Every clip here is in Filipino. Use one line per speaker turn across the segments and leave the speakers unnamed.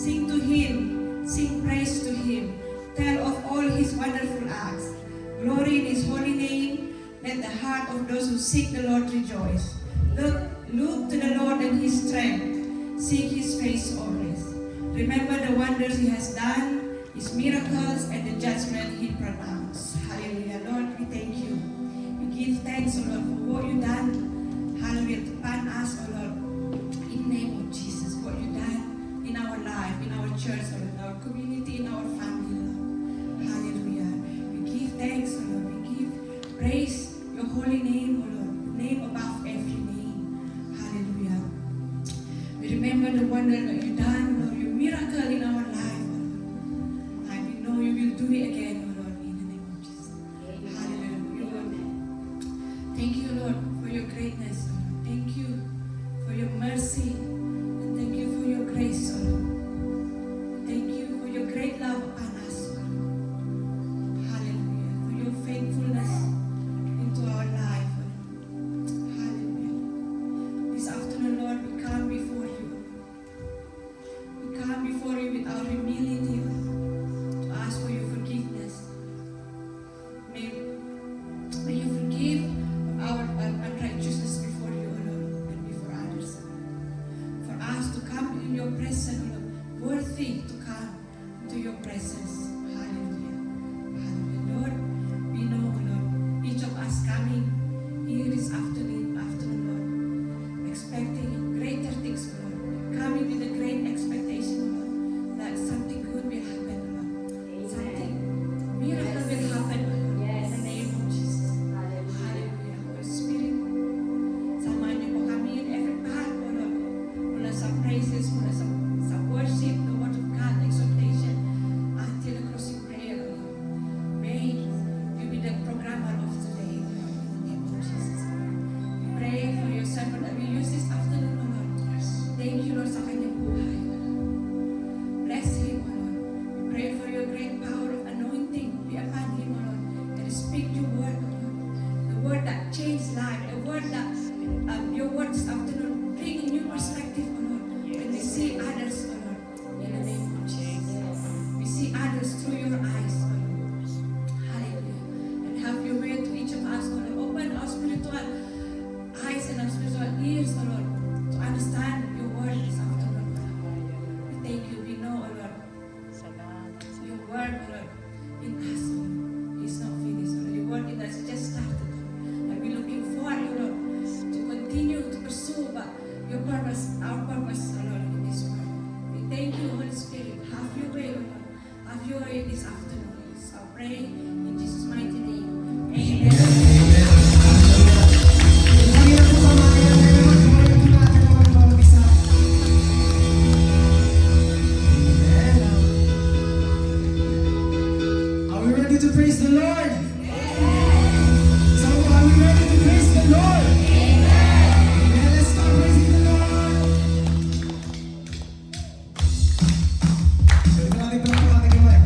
Sing to Him, sing praise to Him. Tell of all His wonderful acts. Glory in His holy name. Let the heart of those who seek the Lord rejoice. Look to the Lord and His strength. Seek His face always. Remember the wonders He has done, His miracles, and the judgment He pronounced. Hallelujah. Lord, we thank You. We give thanks, O Lord, for what You done. Hallelujah. Upon us, O Lord. In the name of Jesus, what You done in our life, in our church, O Lord, in our community, in our family, Lord. Hallelujah. We give thanks, O Lord. We give praise Your holy name, O Lord. Name above every name. Hallelujah. We remember the wonder that You done, Lord. Your miracle in our life, O Lord. And we know You will do it again, O Lord, in the name of Jesus. Hallelujah. Lord. Thank You, Lord, for Your greatness, O Lord. Thank You for Your mercy. And thank You for Your grace, O Lord. Thank You for Your great love upon us, O Lord. Hallelujah. For Your faithfulness into our life, O Lord. Hallelujah. This afternoon, Lord, we come before You. We come before You with our humility, O Lord, to ask for Your forgiveness. May You forgive our unrighteousness before You, O Lord, and before others. For us to come in Your presence, O Lord, worthy to come to Your presence. Hallelujah. Hallelujah. Lord, we know, O Lord, each of us coming here this afternoon, Lord, expecting greater things, O Lord, coming with a great expectation, O Lord, that something good will happen, O Lord. Something miracle will happen, O Lord. In the name of Jesus. Hallelujah. Holy Spirit, samahan Niyo po kami in every part, O Lord. Mula sa praises, mula sa worship, the word of God, exhortation, until the closing prayer, O Lord. May You be the programmer of today, O Lord, in the name of Jesus. We pray for Your servant that we use this afternoon, O Lord. Thank You, Lord, sa kanyang buhay, O Lord. Bless him, O Lord. We pray for Your great power of anointing be upon him, O Lord. And speak Your word, O Lord. The word that changed life, the word that Your word this afternoon bring a new perspective, O Lord. When we see others, O Lord, in the name of Jesus. We see others through Your eyes, O Lord. Hallelujah. And have Your way to each of us, O Lord. Open our spiritual eyes and our spiritual ears, O Lord, to understand Your word this afternoon, O Lord. We thank You. We know, O Lord, Your word, O Lord, in us, O Lord, is not finished, O Lord. Your word in us just started, O Lord. And we're looking forward, O Lord, to continue to pursue Your purpose, our purpose, O Lord, in this world. We thank You, Holy Spirit. Have Your way, O Lord. Have Your way this afternoon. So I pray in Jesus' mighty name. Amen.
Are we ready to praise the Lord? So are we ready to praise the Lord? Yeah, let's start praising the Lord. Balik po ang ating kamay.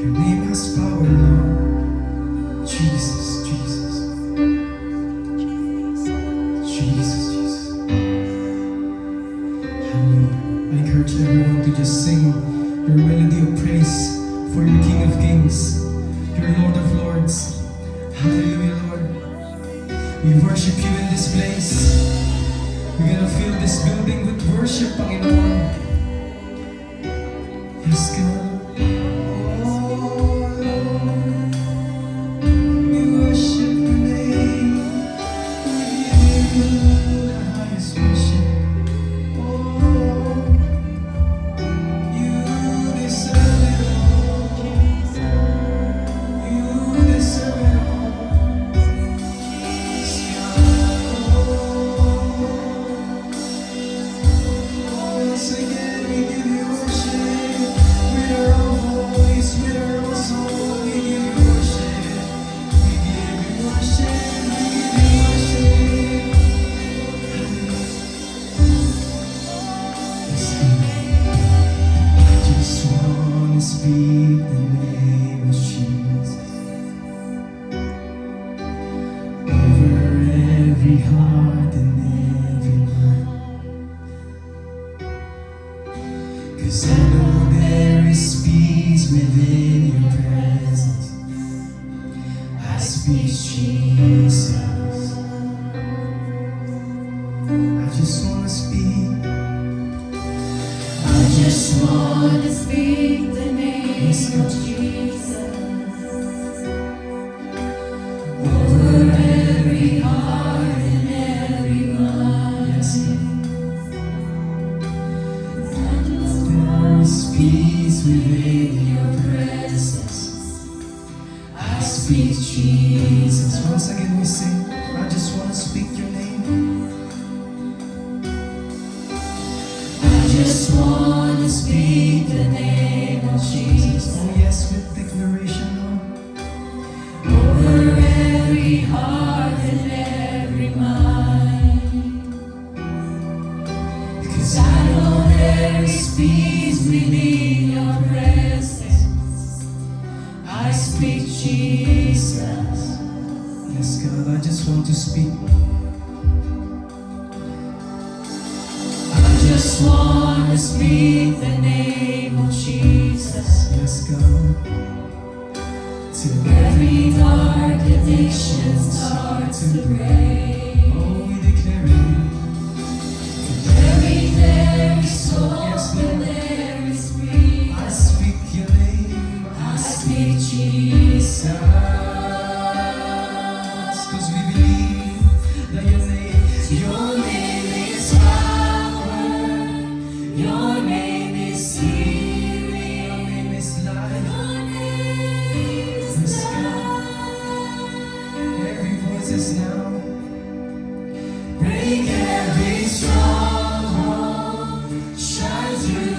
Your name has power, Lord. Jesus, Jesus. Jesus, Jesus. Hallelujah. I encourage everyone to just sing your melody of praise for your King of Kings, your Lord of Lords. Hallelujah, Lord. We worship you in this place. We're gonna fill this building with worship, Panginoon. Yes, God. Oh, Lord. We worship your name. We give you the highest worship. Oh, you deserve it all. You deserve it all. Yes, God. Once again, we give you worship. With our own voice, with our own soul, we give you worship. We give you worship. We give you worship. Yes, God. I just want to speak the name of Jesus over every heart and every mind. 'Cause I know there is peace within your presence. I speak Jesus. I just want to speak.
I just want to speak the name
Yes,
of
God.
Jesus over every heart and every mind.
Yes, God.
I just
There is peace within your
presence.
I speak Jesus. Once again we sing. I just want to speak your name.
I just want to speak the name of Jesus
Oh yes, with declaration, Lord.
over every heart and every mind. Because I know there is peace within your presence. I speak Jesus.
Yes, God, I just want to speak.
I just want to speak the name of Jesus.
Yes, God. Till
Every dark addiction starts to break.
oh, we declare it.
Every there is hope
Yes,
and
Lord.
there is freedom.
I speak your name.
I speak Jesus.
'Cause we believe that your name
is power. Your name is healing.
your name is life.
Your name is
Yes, God.
love.
Every voice is now.
Break every stronghold. Shine through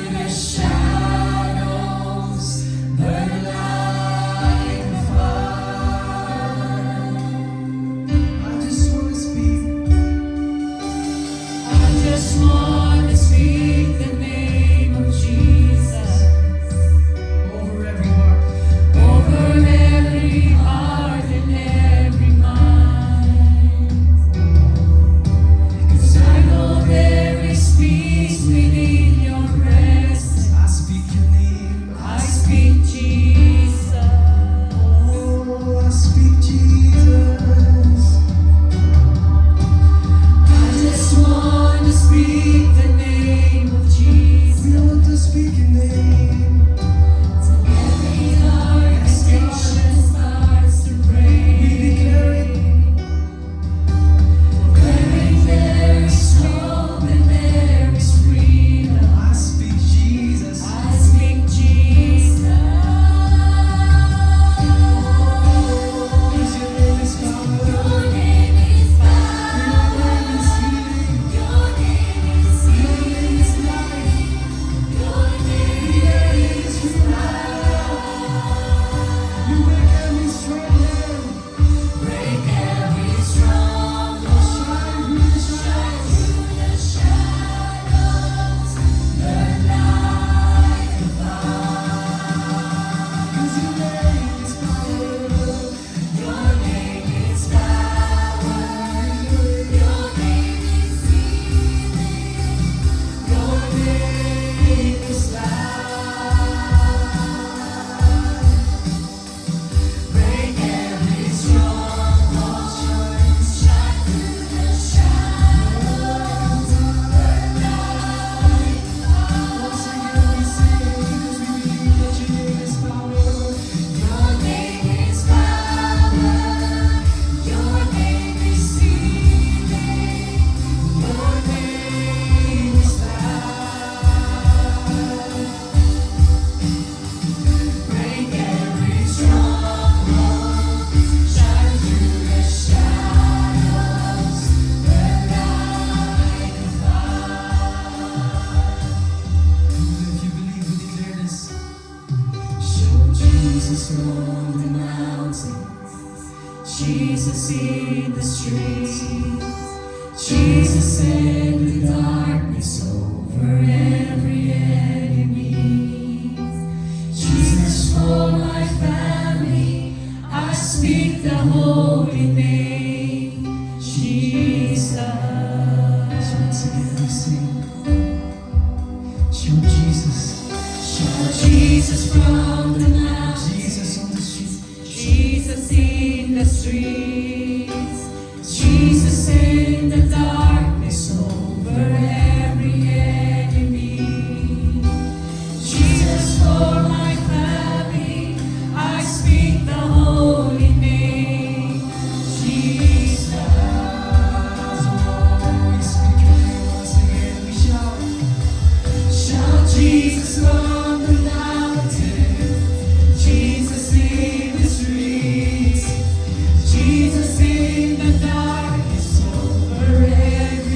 Jesus on the mountains, Jesus in the streets, Jesus in the darkness over every enemy. Jesus for my family, I speak the holy name, Jesus.
Once again we sing. Shout Jesus.
Shout Jesus from the mountains,
Jesus on the street.
Jesus in the streets, Jesus in the darkness over every enemy. Jesus for my family, I speak the holy name, Jesus.
Oh, we speak your name once again. We shout.
Shout Jesus from the mountain, Jesus in the streets, Jesus in the darkness over every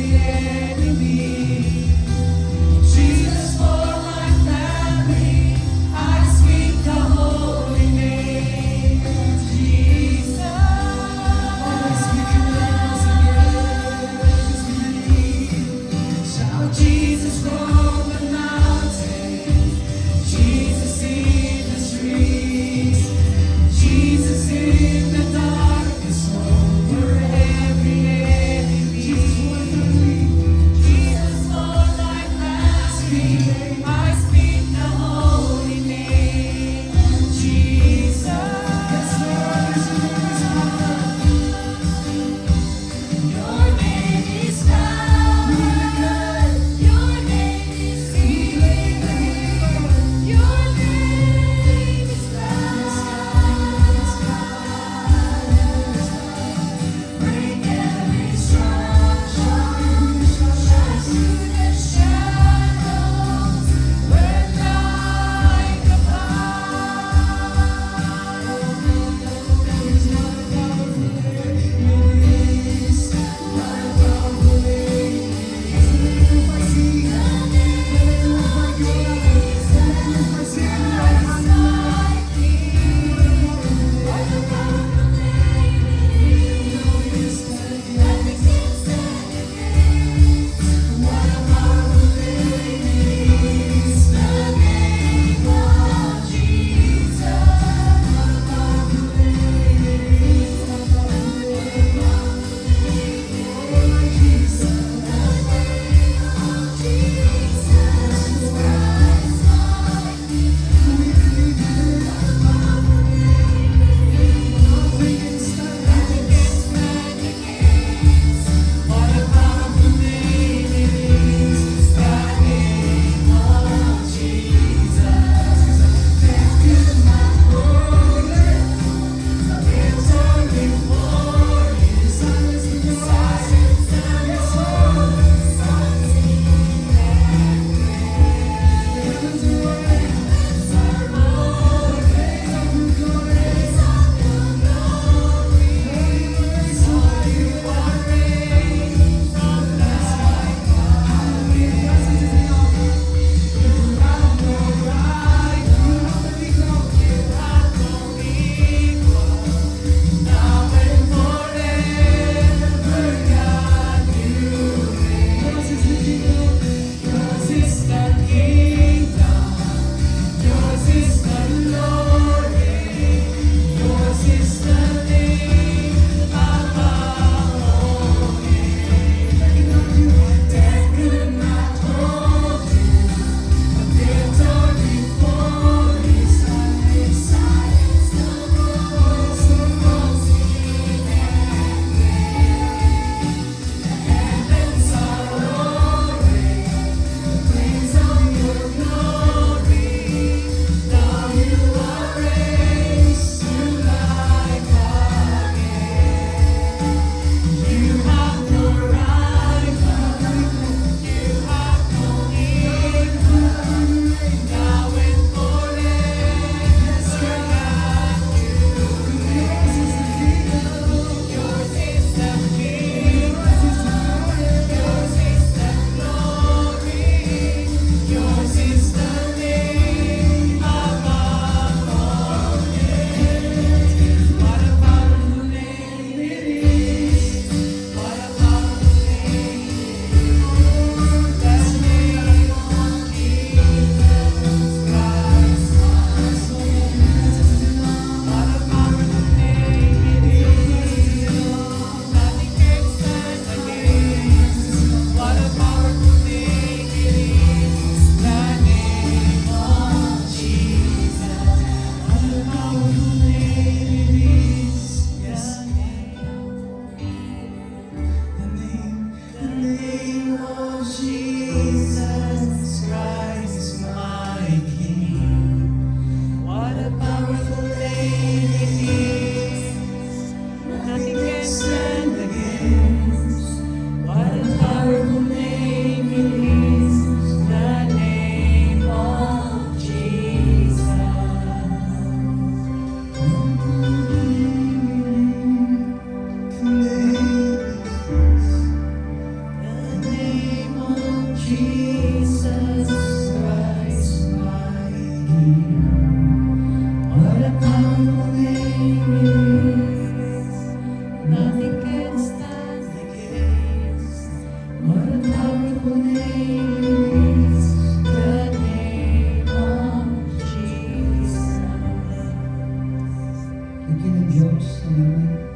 Diyos, salamat.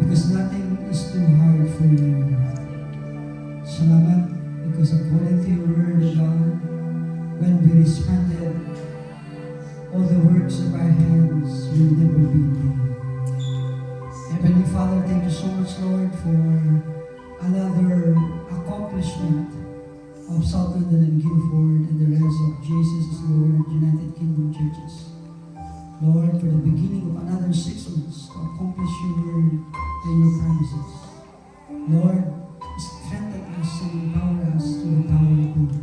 Because nothing is too hard for you. Salamat, because according to your word, God, when we responded, all the works of our hands will never be in vain. Heavenly Father, thank you so much, Lord, for another accomplishment of South London and Guildford and the rest of Jesus is Lord United Kingdom Churches. Lord, for the beginning of another 6 months to accomplish your word and your promises. Lord, strengthen us and empower us to the power of your word.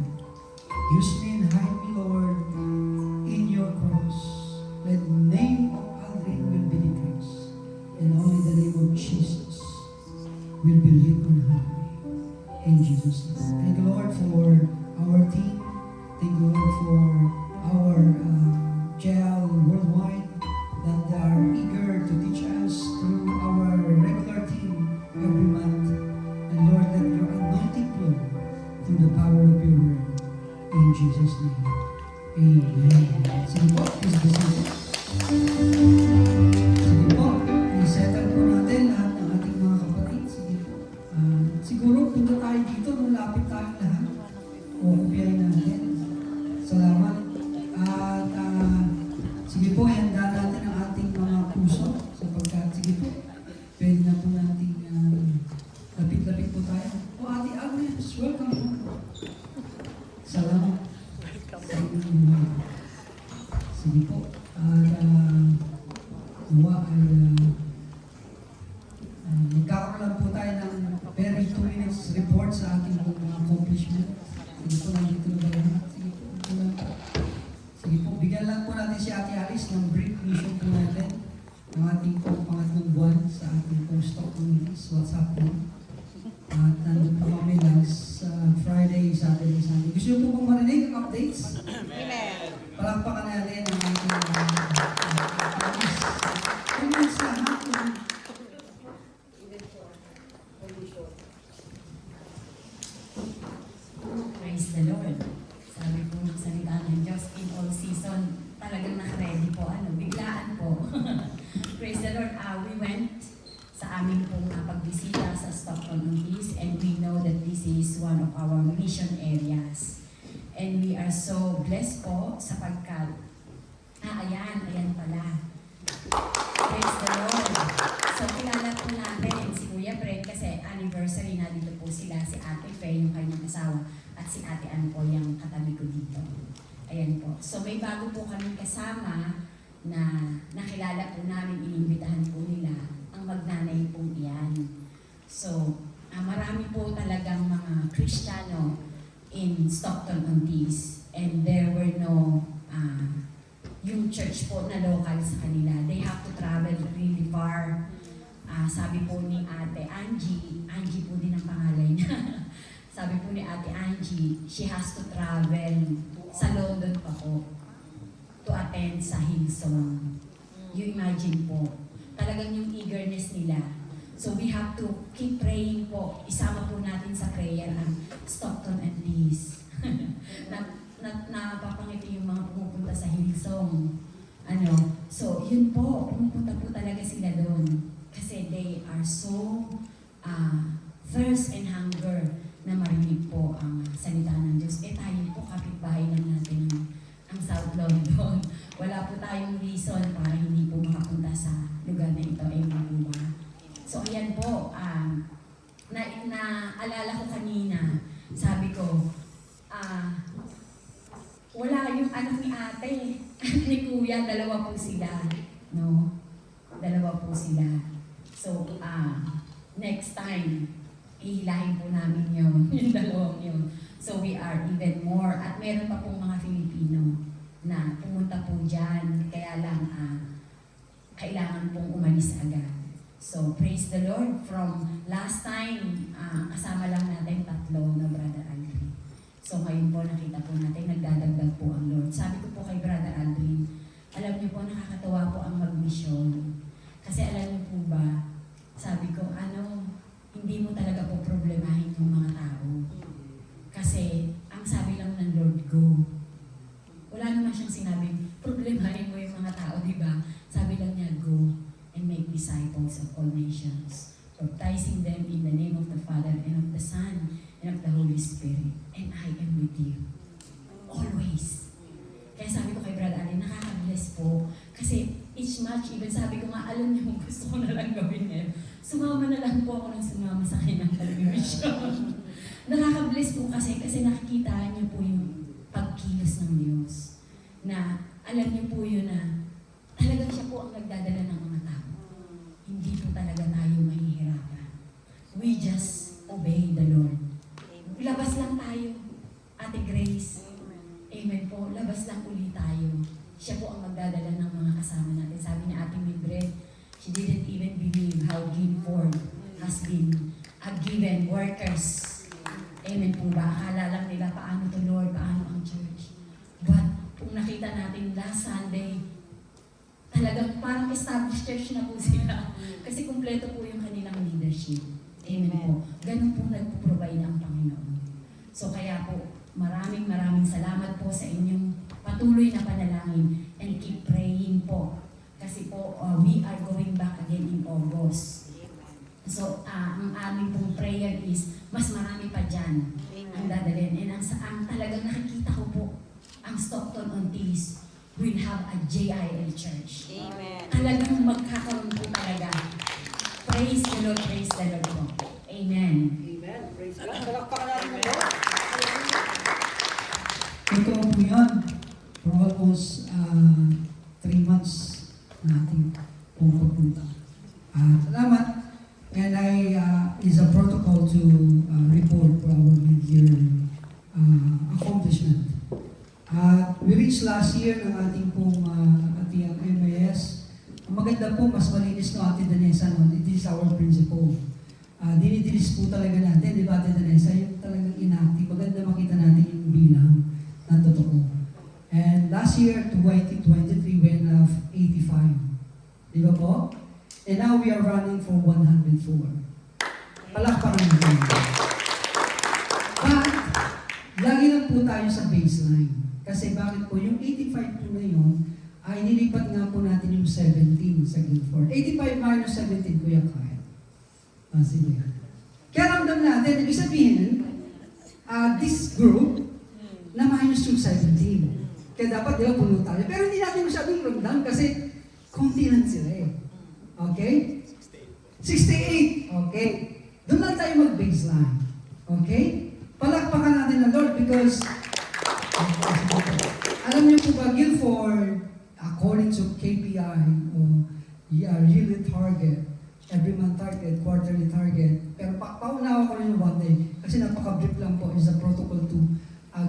Use me and hide me, Lord, in your cross. Let the name of Aldrin will be decreased, and only the name of Jesus will be lifted on high. In Jesus' name. Thank you, Lord, for our team. Thank you, Lord, for our jail worldwide that they are eager to teach us through our regular team every month. And Lord, let your anointing flow through the power of your word. In Jesus' name. Amen. Sige po, please be seated. Sige po, i-settle po natin lahat ng ating mga kapatid. Sige po. Siguro punta tayo dito, malapit tayong lahat. O kupiyahin natin. Salamat. At sige po, handa natin ang ating mga puso sapagkat, sige po, pwede na po natin lapit-lapit po tayo. O Ate Agnes, welcome po. Salamat. Sige po. At nawa ay magkakaroon lang po tayo ng very 2 minutes report sa ating mga accomplishment. Sige po, nandito na ba lahat? Sige po, ito lang po. Sige po, bigyan lang po natin si Ate Alice ng brief mission po natin ng ating pong pangatlong buwan sa ating pong stock communities, what's happening. At nandun po kami last Friday, Saturday, Sunday. Gusto niyo po kong marinig ang updates? Amen! Palakpakan natin ang ating Alice. Comments lahat.
Praise the Lord. Sabi po ng salita ng Diyos, in all season, talagang naka-ready po, biglaan po. Praise the Lord. We went sa aming pong pagbisita sa Stockton-on-Tees, and we know that this is one of our mission areas. And we are so blessed po sapagkat, ayan pala. Praise the Lord. So, kilala po natin si Kuya Fred kasi anniversary na dito po sila, si Ate Faye, yung kanyang asawa, at si Ate Ann po, yung katabi ko dito. Ayan po. So, may bago po kami kasama na nakilala po namin, inimbitahan po nila ang magnanay po iyan. So, marami po talagang mga Kristiyano in Stockton-on-Tees, and there were no yung church po na local sa kanila. They have to travel really far. Sabi po ni Ate Angie po din ang pangalan niya. Sabi po ni Ate Angie, she has to travel sa London pa po to attend sa Hillsong. You imagine po, talagang yung eagerness nila. So we have to keep praying po. Isama po natin sa prayer ang Stockton-on-Tees. Napapangiti yung mga pumupunta sa Hillsong. So yun po, pumupunta po talaga sila doon. Kasi they are so thirst and hunger na marinig po ang salita ng Diyos. Tayo po, kapitbahay lang natin ang South London. Wala po tayong reason para hindi po makapunta sa lugar na ito. Diba? So ayan po, naalala ko kanina, sabi ko, wala yung anak ni ate, ni kuya, dalawa po sila. No? Dalawa po sila. So, next time, ihilahin po namin yung dalawang yun. So, we are even more. At meron pa pong mga Filipino na pumunta po dyan. Kaya lang, kailangan pong umalis agad. So, praise the Lord. From last time, kasama lang natin 3 na Brother Aldrin. So, ngayon po, nakita po natin, nagdadagdag po ang Lord. Sabi ko po kay Brother Aldrin, alam niyo po, nakakatawa po ang mag-mission. Kasi alam niyo po ba, sabi ko, hindi mo talaga po problemahin yung mga tao. Kasi, ang sabi lang ng Lord, go. Wala naman siyang sinabing, problemahin mo yung mga tao, di ba? Sabi lang niya, go. baptizing them in the name of the Father and of the Son and of the Holy Spirit. And I am with you. Always. Kaya sabi ko kay Brad Ali, nakaka-bless po. Kasi each match, even sabi ko nga, alam niyo, gusto ko na lang gawin ngayon. Sumama na lang po ako ng sumama sa kanyang television. Nakaka-bless po kasi nakikita niyo po yung pagkilos ng Diyos. Na alam niyo po yun na talagang siya po ang nagdadala ng mga tao. Hindi po talaga tayo mahihirapan. We just obey the Lord. Labas lang tayo, Ate Grace. Amen po. Labas lang ulit tayo. Siya po ang magdadala ng mga kasama natin. Sabi ni Ate Mildred, she didn't even believe how Guildford has been given workers. Amen po ba? Akala lang nila paano to Lord, paano ang church. But kung nakita natin last Sunday, talagang parang established church na po sila. Kasi kumpleto po yung kanilang leadership. Amen po. Ganun po nagpo-provide ang Panginoon. So kaya po, maraming salamat po sa inyong patuloy na panalangin and keep praying po. Kasi po, we are going back again in August. So, ang aming pong prayer is, mas marami pa dyan ang dadalhin. And ang talagang nakikita ko po, ang Stockton-on-Tees will have a JIL church.
Amen.
Talagang magkakaroon po talaga. Praise the Lord po. Amen.
Amen. Praise God. Palakpakan natin ang Lord.
Ito po yun. For almost 3 months na ating pupunta. Salamat. And is a protocol to report for our mid-year accomplishment. We reached last year ng ating pong ating MAS. Maganda po, mas malinis no Ate Danesa. No? It is our principle. Dinidilis po talaga natin, di ba Ate Danesa? Yung talagang inactive. Maganda makita natin yung bilang na totoo. And last year, 2023, we went 85. Di ba po? And now we are running for 104. Palakpakan natin. But, lagi lang po tayo sa baseline. Kasi bakit po, yung 85 po na yun, ay nilipat nga po natin yung 17 sa Guildford. 85 minus 17, Kuya Kyle. Sige. Kaya ramdam natin, ibig sabihin, this group, na minus yung 17. Kaya dapat, di ba, puno tayo. Pero hindi natin masyadong ramdam kasi konti lang sila eh. Okay? 68. Okay. Doon lang tayo mag-baseline. Okay? Palakpakan natin ang Lord because alam niyo po ba, Guildford, according to KPI, yearly target, every month target, quarterly target, pero paunawa ko rin yung 1 day kasi napaka-brief lang po is a protocol to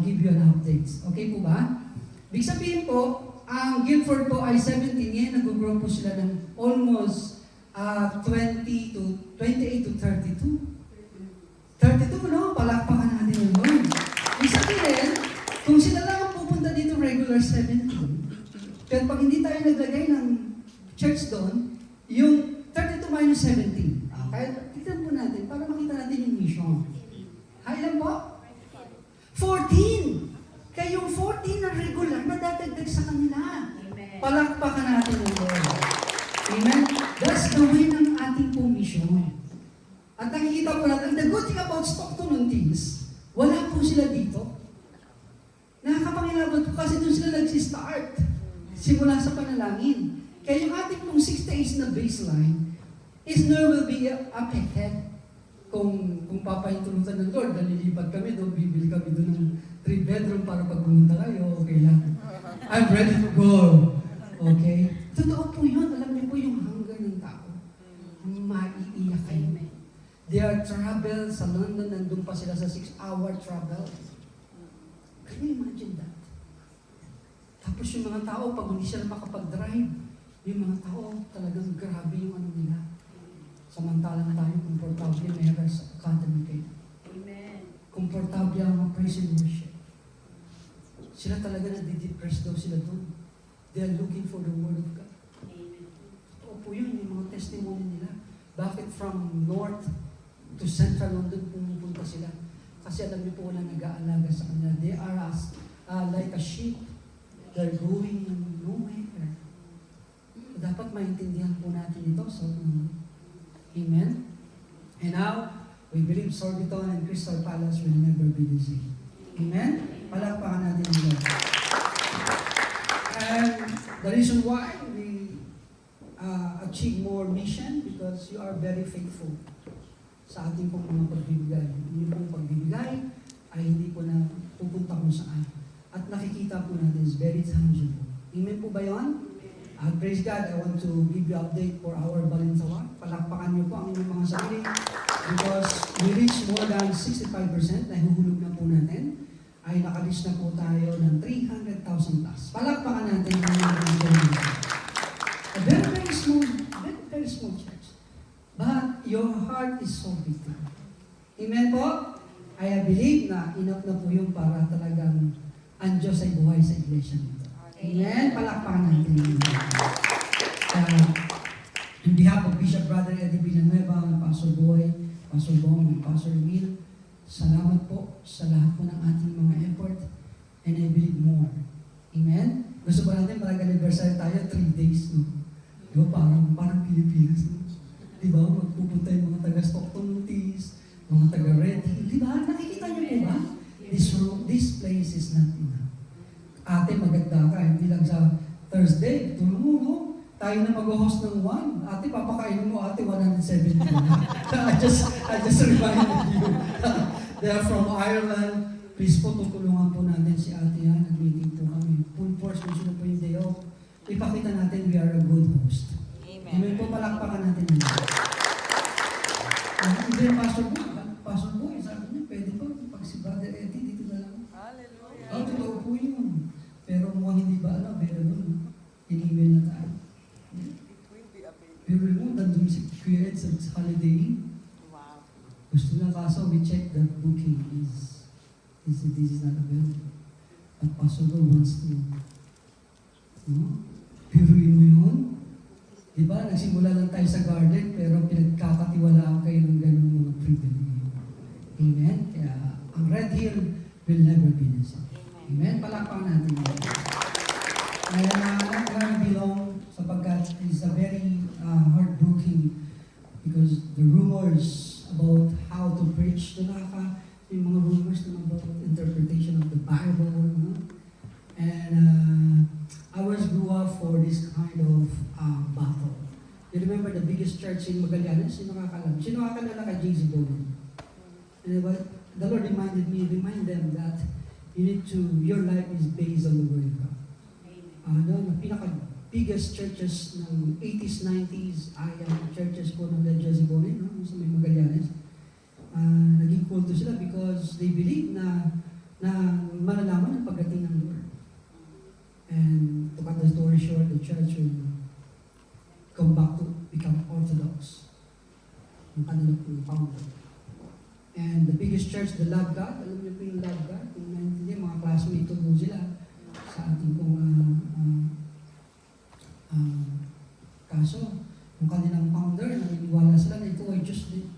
give you an updates. Okay po ba? Big sabihin po, ang Guildford po ay 17 ngayon, nag-grow po sila ng almost 28 to 32. 32, no? Palakpakan natin yung Lord. Big sabihin, kung sila lang ang pupunta dito regular 17, pero pag hindi tayo naglagay ng church doon, yung 32 minus 17. Kaya tignan po natin para makita natin yung mission. Ilan po? 14! Kaya yung 14 na regular, madadagdag sa kanila.
Amen.
Palakpakan natin ang Lord. Amen? That's the way ng ating pong mission. At nakikita po natin, the good thing about Stockton-on-Tees, wala po sila dito. Nakakapangilabot po kasi doon sila nag-start. Simula sa panalangin. Kaya yung ating pong 6 days na baseline is never will be affected. Kung papahintulutan ng Lord, nalilipat kami doon, bibili kami doon ng 3-bedroom para pag pumunta kayo, okay lang. I'm ready to go. Okay? Totoo po yun. Alam niyo po yung hunger ng tao. Maiiyak kayo. Their travel sa London, nandun pa sila sa 6-hour travel. Can you imagine that? Tapos yung mga tao, pag hindi sila makapag-drive, yung mga tao talagang grabe yung ano nila. Samantalang tayo, komportable may sa academy kayo.
Amen.
Komportable ang praise and worship. Sila talaga nadidepress daw sila doon. They are looking for the Word of God.
Amen.
Totoo po yun, yung mga testimony nila. Bakit from north to central London pumupunta sila? Kasi alam niyo po walang nag-aalaga sa kanila. They are like a sheep. They're going nowhere. Dapat maintindihan po natin ito. So, amen? now, we believe Sorbiton and Crystal Palace will never be the same. Amen? Palakpakan natin ang Lord. And the reason why we achieve more mission because you are very faithful sa ating pong mga pagbibigay. Yung pong pagbibigay ay hindi po na pupunta kung saan. At nakikita po natin is very tangible. Amen po ba yun? Praise God, I want to give you update for our Balinsawa. Palakpakan niyo po ang inyong mga sarili because we reach more than 65%, nahuhulog na po natin, ay nakareach na po tayo ng 300,000 plus. Palakpakan natin ang inyong sarili. A very small church. But your heart is so big. Amen po? I believe na enough na po yung para talagang ang Diyos ay buhay sa iglesia nito. Amen? Palakpakan natin. On behalf of Bishop Brother Eddie Villanueva, Pastor Boy, Pastor Bong, and Pastor Emil, salamat po sa lahat po ng ating mga effort and I believe more. Amen? Gusto pa natin parang anniversary tayo, 3 days, no? Diba? Parang Pilipinas, no? Diba? Magpupunta yung mga taga-Stockton Notice, mga taga-Red Hill. Diba? Nakikita niyo po ba? This place is not enough. Ate, maganda ka. Hindi lang sa Thursday. Tulong mo, no? Tayo na mag-host ng 1. Ate, papakainin mo, ate, 170. I just reminded you. They are from Ireland. Please po, tutulungan po natin si ate yan. Nag-meeting po kami. Full force, gusto po yung day off. Ipakita natin we are a good host. Amen po, palakpakan natin yun. Even Pastor Boy, sabi niya, pwede po, pag si Brother Eddie, dito na lang. Hallelujah. Oh, totoo po yun. Pero mukhang hindi ba alam, pero doon, in-email na tayo. Pero mo, nandun si Kuya Ed sa holiday. Wow. Gusto na kaso, we check the booking this is not available. At Pastor Boy wants to, pero mo yun. Diba, nagsimula lang tayo sa garden, pero pinagkakatiwalaan kayo ng ganung mga privilege. Amen? Kaya, ang Red Hill will never be the same. Amen? Palakpakan natin. Kaya na belong sapagkat it's a very heartbreaking because the rumors about how to preach, yung mga rumors about interpretation of the Bible, and I was grew up for this kind of battle. You remember the biggest church in Magallanes? Sino nakakalala kay J.Z. Bowman? And the Lord remind them that your life is based on the Word of God. The pinaka-biggest churches ng 80s, 90s ay ang churches po ng J.Z. Bowman, sa may Magallanes. Naging kulto sila because they believe na malalaman ang pagdating ng Lord. And to cut the story short, the church will come back to become Orthodox. Yung kanilang founder. And the biggest church, the Love God, alam niyo po yung Love God? Kung naintindihan, mga classmate po sila sa ating pong kaso. Yung kanilang founder, naniniwala sila na ito ay Diyos din.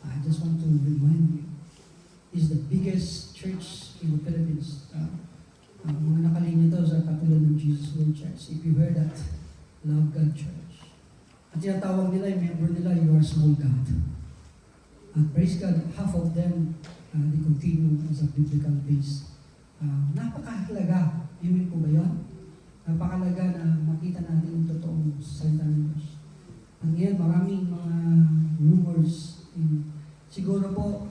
I just want to remind you, it's the biggest church in the Philippines. Mga nakalinya daw sa katulad ng Jesus World Church. If you heard that, Love God Church. At tinatawag nila, yung member nila, you are small God. At praise God, half of them, they continue as a biblical base. Napakahalaga. Amen po ba yun? Napakahalaga na makita natin yung totoong salita ng Diyos. At ngayon, maraming mga rumors. Siguro po,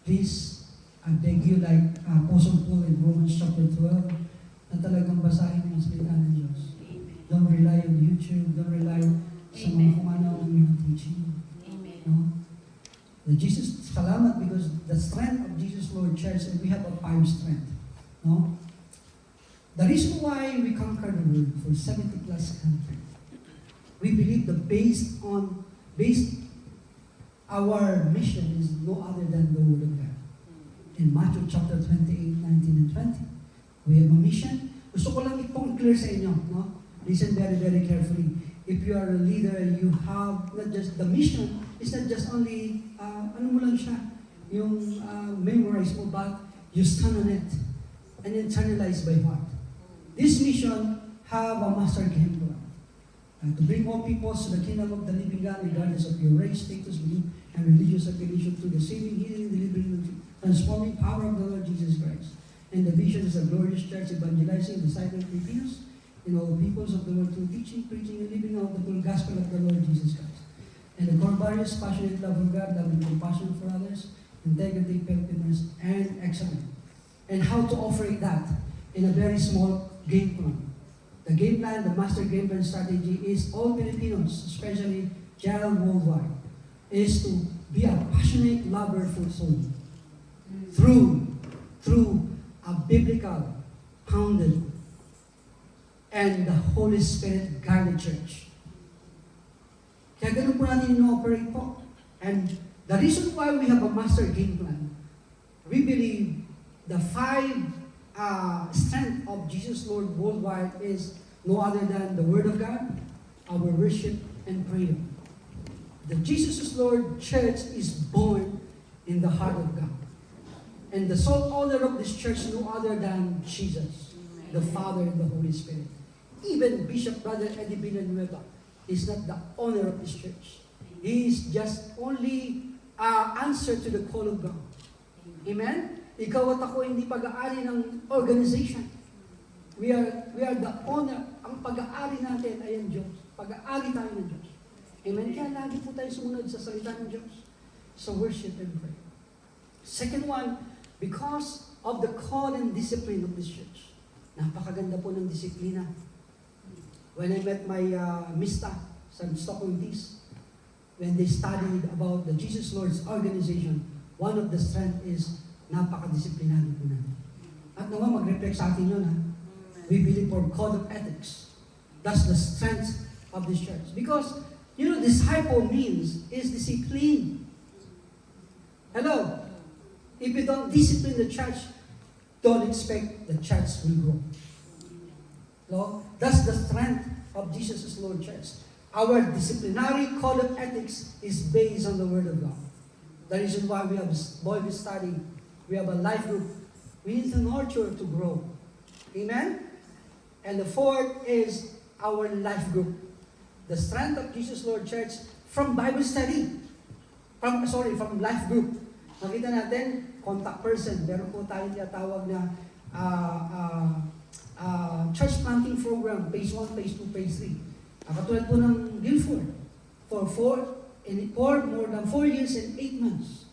please, I beg you like Apostle Paul in Romans chapter 12 na talagang basahin ang salita ng Diyos. Don't rely on YouTube, don't rely sa mga kung ano ang mga teaching. No? Salamat because the strength of Jesus Lord Church and we have a 5 strength. No? The reason why we conquer the world for 70 plus countries, we believe our mission is no other than the Word of God. In Matthew chapter 28, 19 and 20. We have a mission. Gusto ko lang itong clear sa inyo. No? Listen very, very carefully. If you are a leader, you have not just the mission, it's not just only, ano mo lang siya, yung memorize mo, but you stand on it and internalize by heart. This mission have a master game plan. to bring all peoples to the kingdom of the living God, regardless of your race, status, belief, and religious affiliation, through the saving, healing, delivering, and transforming power of the Lord Jesus Christ. And the vision is a glorious church evangelizing, discipling Filipinos and all peoples of the world through teaching, preaching, and living out the full gospel of the Lord Jesus Christ. And the core values, passionate love of God, love and compassion for others, integrity, faithfulness, and excellence. And how to operate that in a very small game plan. The game plan, the master game plan strategy is all Filipinos, especially general worldwide, is to be a passionate lover for soul through a biblical, founded, and the Holy Spirit guided church. Kaya ganun po natin ino-operate po. And the reason why we have a master game plan, we believe the 5 strength of Jesus Lord worldwide is no other than the Word of God, our worship, and prayer. The Jesus is Lord Church is born in the heart of God. And the sole owner of this church no other than Jesus, the Father and the Holy Spirit. Even Bishop Brother Eddie Villanueva is not the owner of this church. He is just only answer to the call of God. Amen? Ikaw at ako hindi pag-aari ng organization. We are the owner. Ang pag-aari natin ay ang Diyos. Pag-aari tayo ng Diyos. Amen? Kaya lagi po tayo sumunod sa salita ng Diyos. So worship and pray. Second one, because of the call and discipline of this church. Napakaganda po ng disiplina. When I met my Mista sa Stockholm Peace, when they studied about the Jesus Lord's organization, one of the strength is napaka-disiplinado po natin. At naman mag-reflect sa atin yun, ha? We believe for code of ethics. That's the strength of this church. Because, disciple means is discipline. Hello? If you don't discipline the church, don't expect the church will grow. No? That's the strength of Jesus' Lord Church. Our disciplinary code of ethics is based on the Word of God. The reason why we have Bible study, we have a life group, we need to nurture to grow. Amen? And the fourth is our life group. The strength of Jesus Lord Church from Bible study. From life group. Nakita natin, contact person. Meron po tayong tinatawag na church planting program, phase 1, phase 2, phase 3. Katulad po ng Guilford. For more than 4 years and 8 months.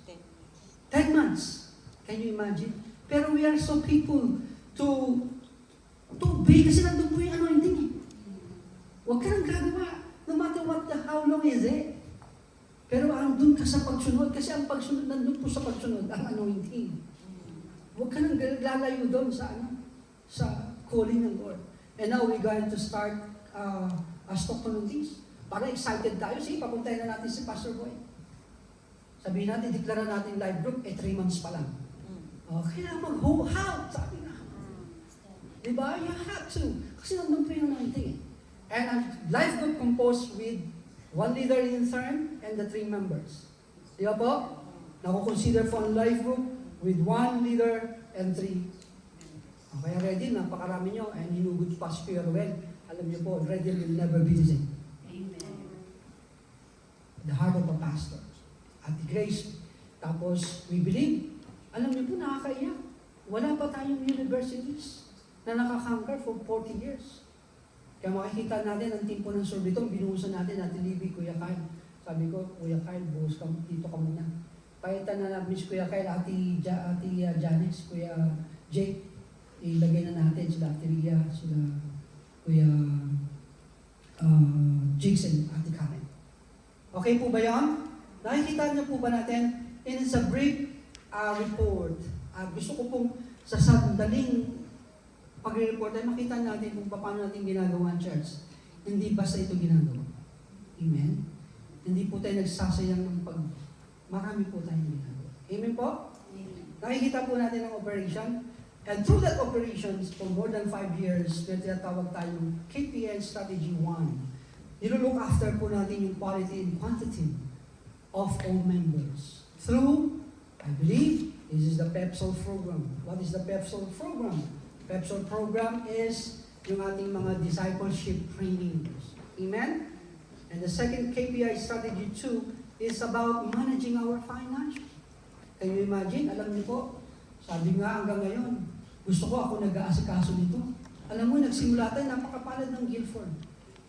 10 months. Can you imagine? Pero we are so people to obey kasi nandun po yung anointing eh. Huwag ka nang gagawa. No matter how long is it. Pero andun ka sa pagsunod kasi ang pagsunod nandun po sa pagsunod ang anointing. Huwag ka nang lalayo doon sa calling ng Lord. And now we're going to start Stockholm Peace. Para excited tayo. Sige, papuntahin na natin si Pastor Boy. Sabihin natin, deklara natin live group, 3 months pa lang. Kaya mag-how? Sabi na. Diba? You have to. Kasi nandun po yung anointing eh. And a life group composed with 1 leader in turn and the 3 members. Di ba po? Nakukonsider po ang life group with 1 leader and 3. Kaya ready, napakarami nyo, and hinugot pa si Kuya Ruel. Alam niyo po, ready will never be the same.
Amen.
The heart of a pastor. At the grace. Tapos, we believe, alam niyo po, nakakaiyak. Wala pa tayong universities na nakakangkar for 40 years. Kaya makikita natin ang team po ng Sorbitong, binuhusan natin, Ate Libby, Kuya Kyle. Sabi ko, Kuya Kyle, buhos ka, dito ka muna. Pahitan na namin si Kuya Kyle, Ate Janice, Kuya Jake. Ilagay na natin sila Ate Ria, sila Kuya Jigs and Ate Karen. Okay po ba yan? Nakikita niyo po ba natin? And it's a brief report. Gusto ko pong sa sandaling pag-report ay makita natin kung paano natin ginagawa ang church. Hindi basta ito ginagawa. Amen? Hindi po tayo nagsasayang ng marami po tayong ginagawa. Amen po?
Amen.
Nakikita po natin ang operation. And through that operations, for more than 5 years, may tinatawag tayong KPN Strategy 1. Nilulook after po natin yung quality and quantity of all members. Through, I believe, this is the PEPSOL program. What is the PEPSOL program? PEPSOL program is yung ating mga discipleship trainings.
Amen? And the second KPI strategy 2 is about managing our finances. Can you imagine? Alam niyo po, sabi nga hanggang ngayon, gusto ko ako nag-aasikaso nito. Alam mo, nagsimula tayo, napakapalad ng Guildford.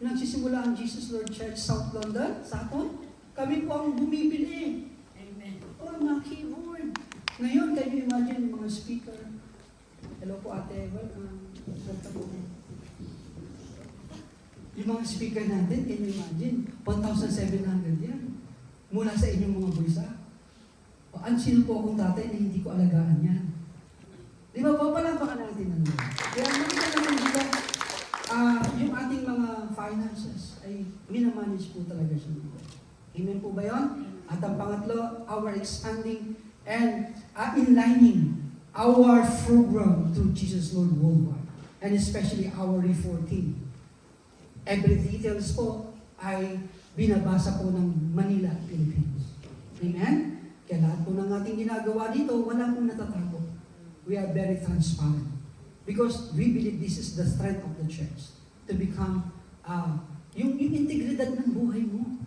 Nagsisimula ang Jesus Lord Church South London, Saturn. Kami po ang bumibili.
Amen.
Oh, mga keyboard. Ngayon, can you imagine mga speaker? Hello po ate, welcome. Welcome po. Yung mga speaker natin, can you imagine? 1,700 yan. Mula sa inyong mga bulsa. O, sino po akong tatay na hindi ko alagaan yan? Di ba po, palapakan natin ang Lord. Kaya makita naman dito, yung ating mga finances ay minamanage po talaga siya dito. Amen po ba yun? At ang pangatlo, our expanding and inlining our program through Jesus Lord Worldwide. And especially our Re14. Every details po ay binabasa po ng Manila, Philippines. Amen? Kaya lahat po ng ating ginagawa dito, wala pong natatago. We are very transparent. Because we believe this is the strength of the church. To become, yung integridad ng buhay mo.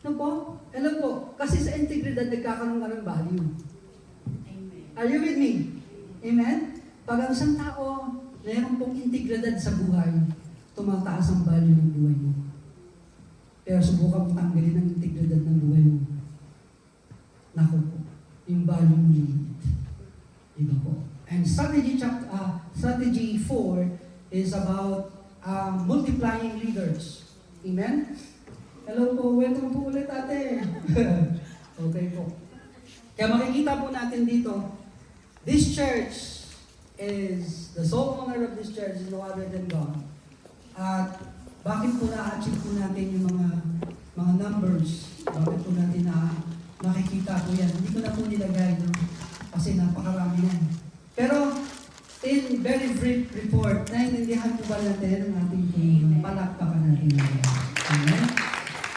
Ano po? Alam po, kasi sa integridad nagkakaroon ka ng value.
Amen.
Are you with me? Amen? Pag ang isang tao, mayroon pong integridad sa buhay, tumataas ang value ng buhay mo. Pero subukan mo tanggalin ang integridad ng buhay mo. Naku po, yung value mo lilit. Diba po? And strategy 4 is about multiplying leaders. Amen? Hello po, welcome po ulit ate. Okay po. Kaya makikita po natin dito, this church is, the sole owner of this church is no other than God. At bakit po na-achieve po natin yung mga numbers? Bakit po natin nakikita po yan? Hindi ko na po nilagay, no? Kasi napakarami yan. Pero, in very brief report, naiintindihan po ba natin ang ating palakpakan natin? Amen?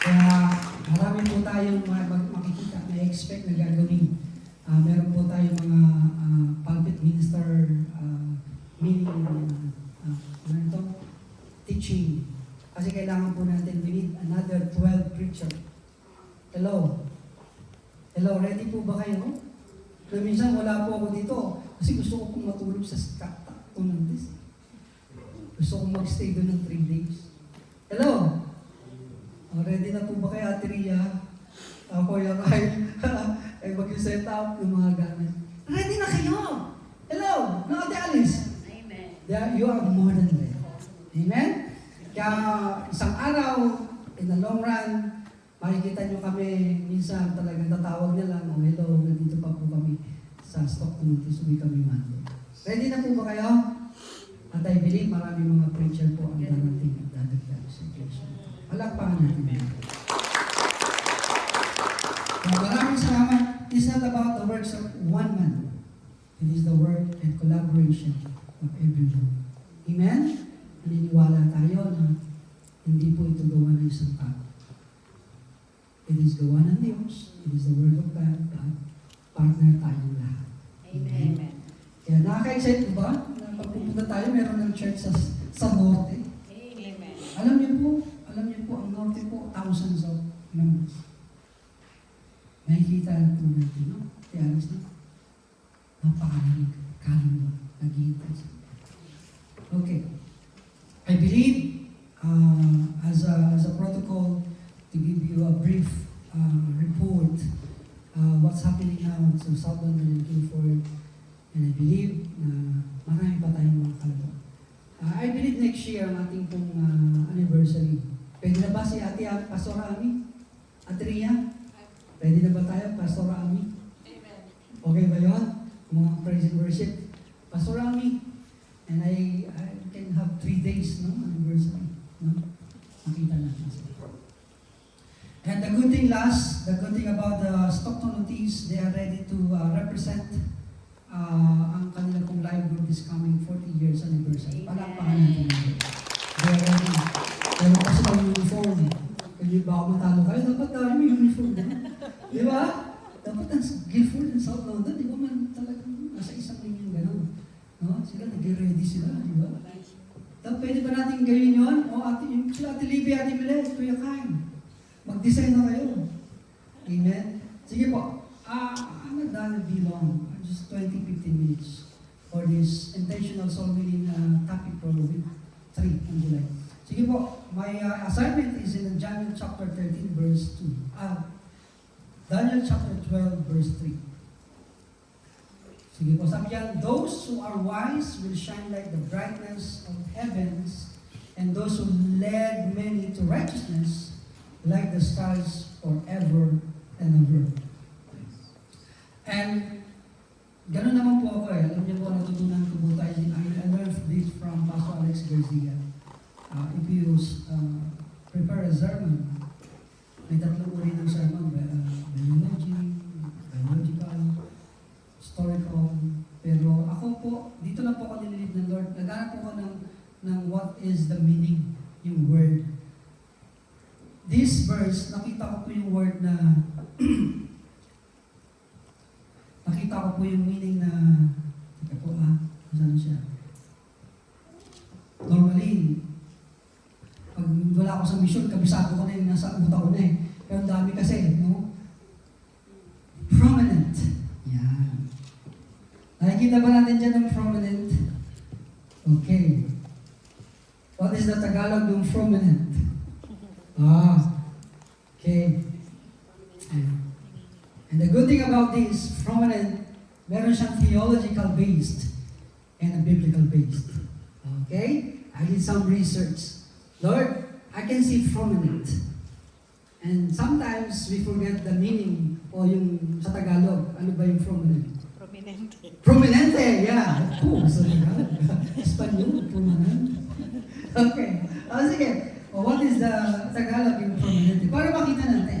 Kaya marami po tayong makikita, may expect na gagawin. Meron po tayong mga pulpit minister teaching. Kasi kailangan po natin, we need another 12 preacher. Hello? Hello, ready po ba kayo? Na minsan wala po ako dito kasi gusto ko pong matulog sa takto ng this. Gusto kong magstay doon ng 3 days. Hello? Ready na po ba kayo, Ate Ria? Kuya Kyle? Ay mag-set up yung mga gamit. Ready na kayo? Hello? No, Ate Alice?
Amen.
You are more than ready. Amen? Kaya isang araw, in the long run, makikita nyo kami, minsan talagang tatawag nila, oh, hello, nandito pa po kami sa Stockton, Tisubi kami Monday. Ready na po ba kayo? At I believe maraming mga preacher po ang darating at dadagdag sa church. Palakpakan natin. Maraming salamat. It's not about the works of one man. It is the work and collaboration of everyone. Amen? Naniniwala tayo na hindi po ito gawa ng isang tao. It is gawa ng Diyos. It is the Word of God. Partner tayong lahat.
Amen.
Kaya nakaka-excite ba? Na pagpupunta tayo, meron ng church sa Norte.
Amen.
Alam niyo po, ang Norte po, thousands of members. Nakikita po natin, no? Kaya alas na. Napakalamig. Kalma. Naghihintay sa okay. I believe, as a protocol, to give you a brief report, what's happening now in South London and Guildford, and I believe na marami pa tayong mga kalabang. I believe next year ang ating pong anniversary. Pwede na ba si Ate Pastor Ami? Ate Ria? Pwede na ba tayo, Pastor Ami?
Amen.
Okay ba yun? Mga praise and worship. Pastor Ami, and I can have 3 days, no? Anniversary. No? Makita natin sila. And the good thing about the Stockton Notice, they are ready to represent ang kanila pong live group is coming 40 years anniversary. Palakpakan natin. They are ready. Pero kasi ng uniform. Kaya ba ako matalo kayo, dapat tayo may uniform. Di ba? Dapat ang Guildford and South London, di ba man talagang nasa isang linyang gano'n. No? Sila, nag-ready sila, di ba? Pwede ba natin gawin yun? O ate, yung sila Ate Libby, Ate Milet, Kuya Kain. Mag-design na kayo. Amen? Sige po. I'm not gonna be long. Just 20-15 minutes for this intentional soul winning topic for week 3 in July. Sige po. My assignment is in Daniel chapter 13 verse 2. Daniel chapter 12 verse 3. Sige po, sabi yan, those who are wise will shine like the brightness of heavens, and those who led many to righteousness like the stars forever and ever. And gano'n naman po ako eh. Alam niyo po, natutunan ko po tayo. I learned this from Pastor Alex Garcia. If you prepare a sermon, may tatlong uri ng sermon. Biology, biological, historical. Pero ako po, dito lang po ako nililid ng Lord. Naghanap po ako ng what is the meaning, yung word. This verse, nakita ko po yung word na nakita ko po yung meaning na teka po saan siya? Normally, pag wala ako sa mission, kabisado ko na yung nasa utak ko na eh. Pero ang dami kasi, no? Prominent. Yan. Nakikita ba natin dyan ng prominent? Okay. What is the Tagalog ng prominent? Okay. And the good thing about this, prominent, meron siyang theological based and a biblical based. Okay? I did some research. Lord, I can see prominent. And sometimes we forget the meaning o yung sa Tagalog. Ano ba yung prominent?
Prominente.
Prominente, yeah. Sa Tagalog. Espanyol, prominent. Okay. Sige. What is the Tagalog in prominente? Para makita natin.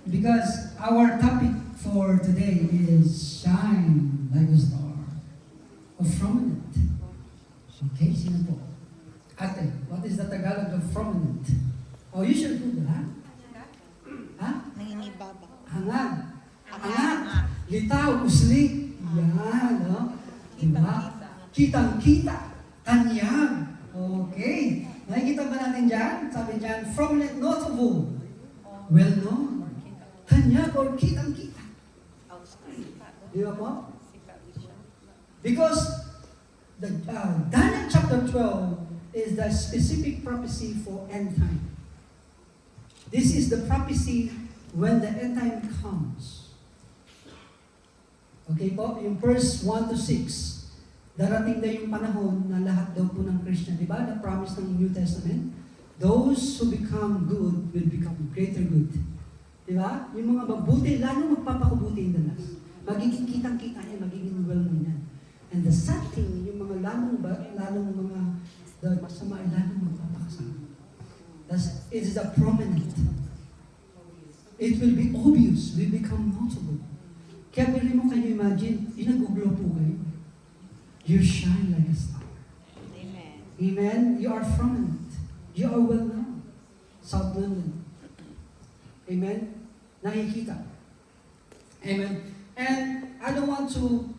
Because our topic for today is shine like a star of prominent. Okay, sino po? Ate, what is the Tagalog of prominent? Oh, you should do that. Ha?
Nanginibaba.
Hangad. Angat. Litaw, usli. Yan, no? Diba? Kitang-kita. Kanyang. Okay. Nakikita ba natin dyan? Sabi dyan, prominent, notable. Well-known. Kanyang or kitang-kita. Di ba po? Because the Daniel chapter 12 is the specific prophecy for end time. This is the prophecy when the end time comes. Okay po? Yung verse 1 to 6, darating na yung panahon na lahat daw po ng Christian, di ba? The promise ng New Testament, those who become good will become greater good. Di ba? Yung mga mabuti, lalo magpapakubuti in the last. Magiging kitang-kita niya, magiging well-known yan. And the sad thing, yung mga lalong mga masama ay lalong magpapakasama. It is a prominent. It will be obvious, will become notable. Kaya pili mo kayo imagine, inaguglo po kayo. You shine like a star.
Amen.
Amen? You are prominent. You are well-known. South London. Amen? Nakikita. Amen? And I don't want to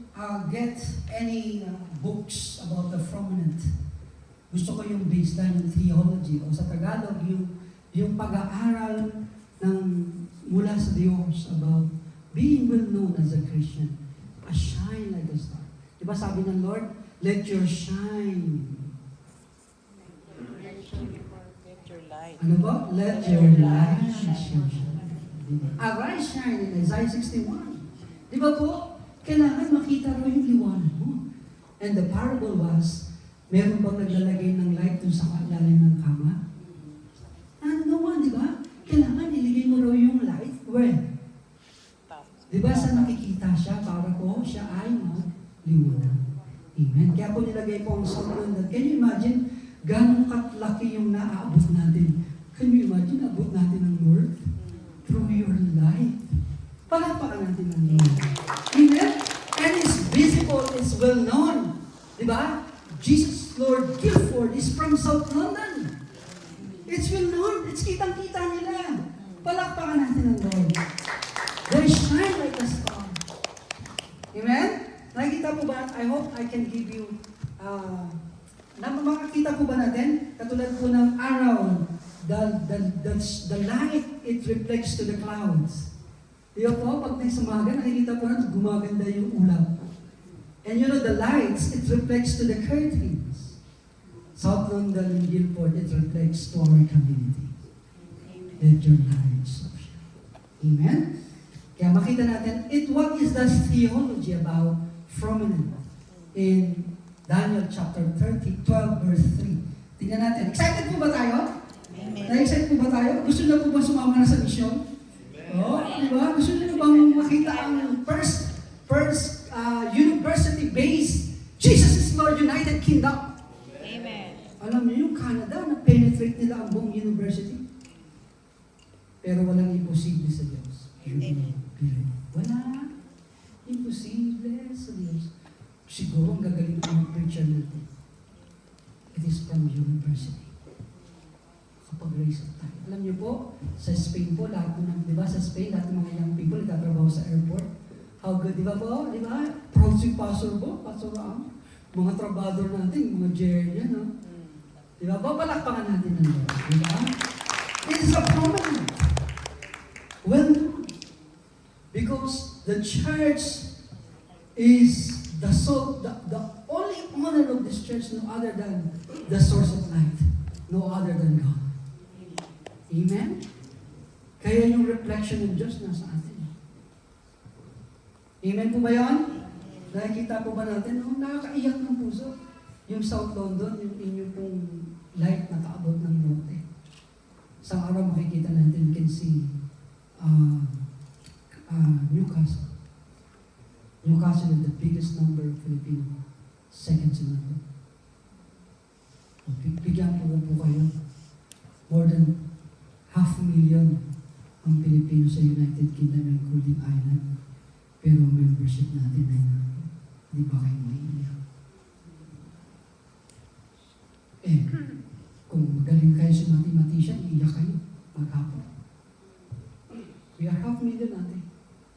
get any books about the prominent. Gusto ko yung based on theology o sa Tagalog, yung pag-aaral ng mula sa Diyos about being well-known as a Christian. A shine like a star. Diba sabi ng Lord, let your shine.
Let your light.
Ano ba? Let your light shine. Arise, shine in Isaiah 61. Di ba po? Kailangan makita ro yung liwanag mo. And the parable was, meron bang naglalagay ng light dun sa ilalim ng kama? Ano naman, di ba? Kailangan iligay mo raw yung light. Where? Di ba sa nakikita siya para ko siya ay liwanag? Amen. Kaya po nilagay po ang Solomon. Can you imagine gano'ng katlaki yung naaabot natin? Can you imagine abot natin ang Lord? Through your light. Palapakan natin ang Lord. Amen? And it's visible, it's well known. Diba? Jesus Lord Guilford is from South London. It's well known. It's kitang-kita nila. Palakpakan natin ang Lord. They shine like a star. Amen? Nakikita po ba? I hope I can give you makakita po ba natin? Katulad po ng araw, the light, it reflects to the clouds. Di ba po, pag umaga, nakikita po natin, gumaganda yung ulap. And you know, the lights, it reflects to the curtains. South London and Guildford, it reflects to our community. Let your light so shine. Amen? Kaya makita natin, what is the theology about firmament in Daniel chapter 12 verse 3. Tingnan natin. Excited po ba tayo?
Amen.
Na-excited po ba tayo? Gusto niyo po ba sumama na sa misyon? Oo, di ba? Gusto niyo bang makita ang first university-based Jesus is Lord United Kingdom?
Amen.
Alam niyo yung Canada, na-penetrate nila ang buong university. Pero walang imposible sa Diyos.
Amen.
Wala. Imposible sa Diyos. Siguro ang gagaling ng preacher natin. It is from university. Kapag raise up tayo. Alam niyo po, sa Spain po, lahat po ng, di ba, sa Spain, lahat ng mga young people nagtatrabaho sa airport. How good, di ba po? Di ba? Proud si Pastor po, Pastor Ram. Mga trabador natin, mga GR no? Di ba? Papalakpakan natin ng Lord. Di ba? It is a prominent. Well done. Because the church is the only honor of this church, no other than the source of light, no other than God. Amen? Kaya yung reflection ng Diyos nasa atin. Amen po ba yan? Nakikita po ba natin? Oh, nakakaiyak ng puso. Yung South London, yung inyo pong light na kaabot ng norte. Sa araw makikita natin, you can see Newcastle. Newcastle is the biggest number of Filipino. Second to none. Bigyan po kayo. More than 500,000 ang Pilipino sa United Kingdom including Ireland. Pero membership natin ay hindi ba kayo maiiyak? Kung magaling kayo sa mathematician, iiyak kayo. Maghapon. We are 500,000 natin.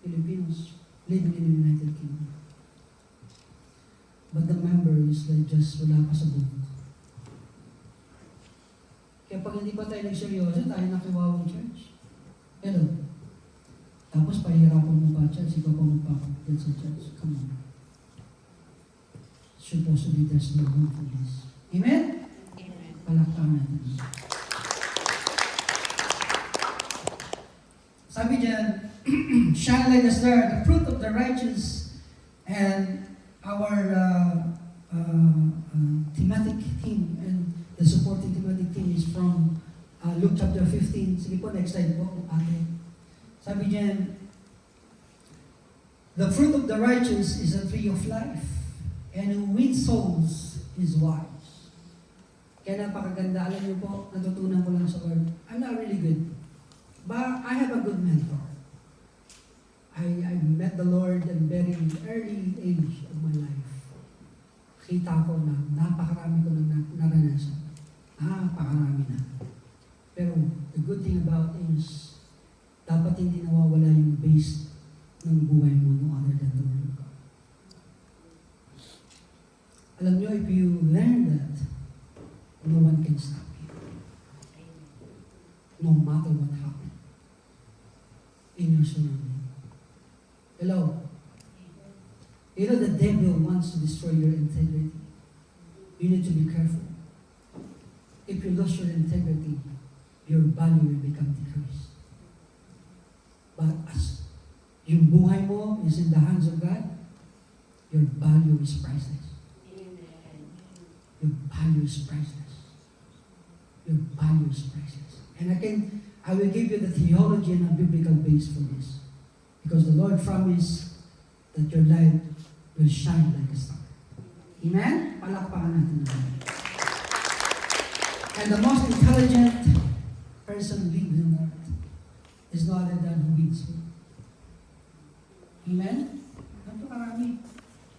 Filipinos living in the United Kingdom. But the members, like just wala pa sa book. Kaya pag hindi pa tayo nagseryoso, tayo nakiwawang church. Hello. Tapos pahirapan mo pa church, ikaw pa magpapagpil sa church. Come on. Supposedly there's no room for this. Amen?
Amen.
Palakpakan natin. Sabi dyan, shine like a star, the fruit of the righteous, and our thematic theme, and the supporting thematic theme is from Luke chapter 15. Sige po, next slide po. Okay. Sabi dyan, the fruit of the righteous is a tree of life, and who wins souls is wise. Kaya napakaganda. Alam niyo po, natutunan ko lang sa word. I'm not really good. But I have a good mentor. I met the Lord at very early age of my life. Kita ko na napakarami ko na naranasan. Napakarami na. Pero the good thing about is, dapat hindi nawawala yung base ng buhay mo no other than the Word of God. Alam nyo, if you learn that, no one can stop you. No matter what happens in your surrounding. Hello? You know the devil wants to destroy your integrity. You need to be careful. If you lose your integrity, your value will become decreased. But as yung buhay mo is in the hands of God, your value is priceless. Your value is priceless. Your value is priceless. And I will give you the theology and a biblical base for this. Because the Lord promised that your light will shine like a star. Amen? Palakpakan natin na. And the most intelligent person living on earth is no other than who leads you. Amen? Napakarami.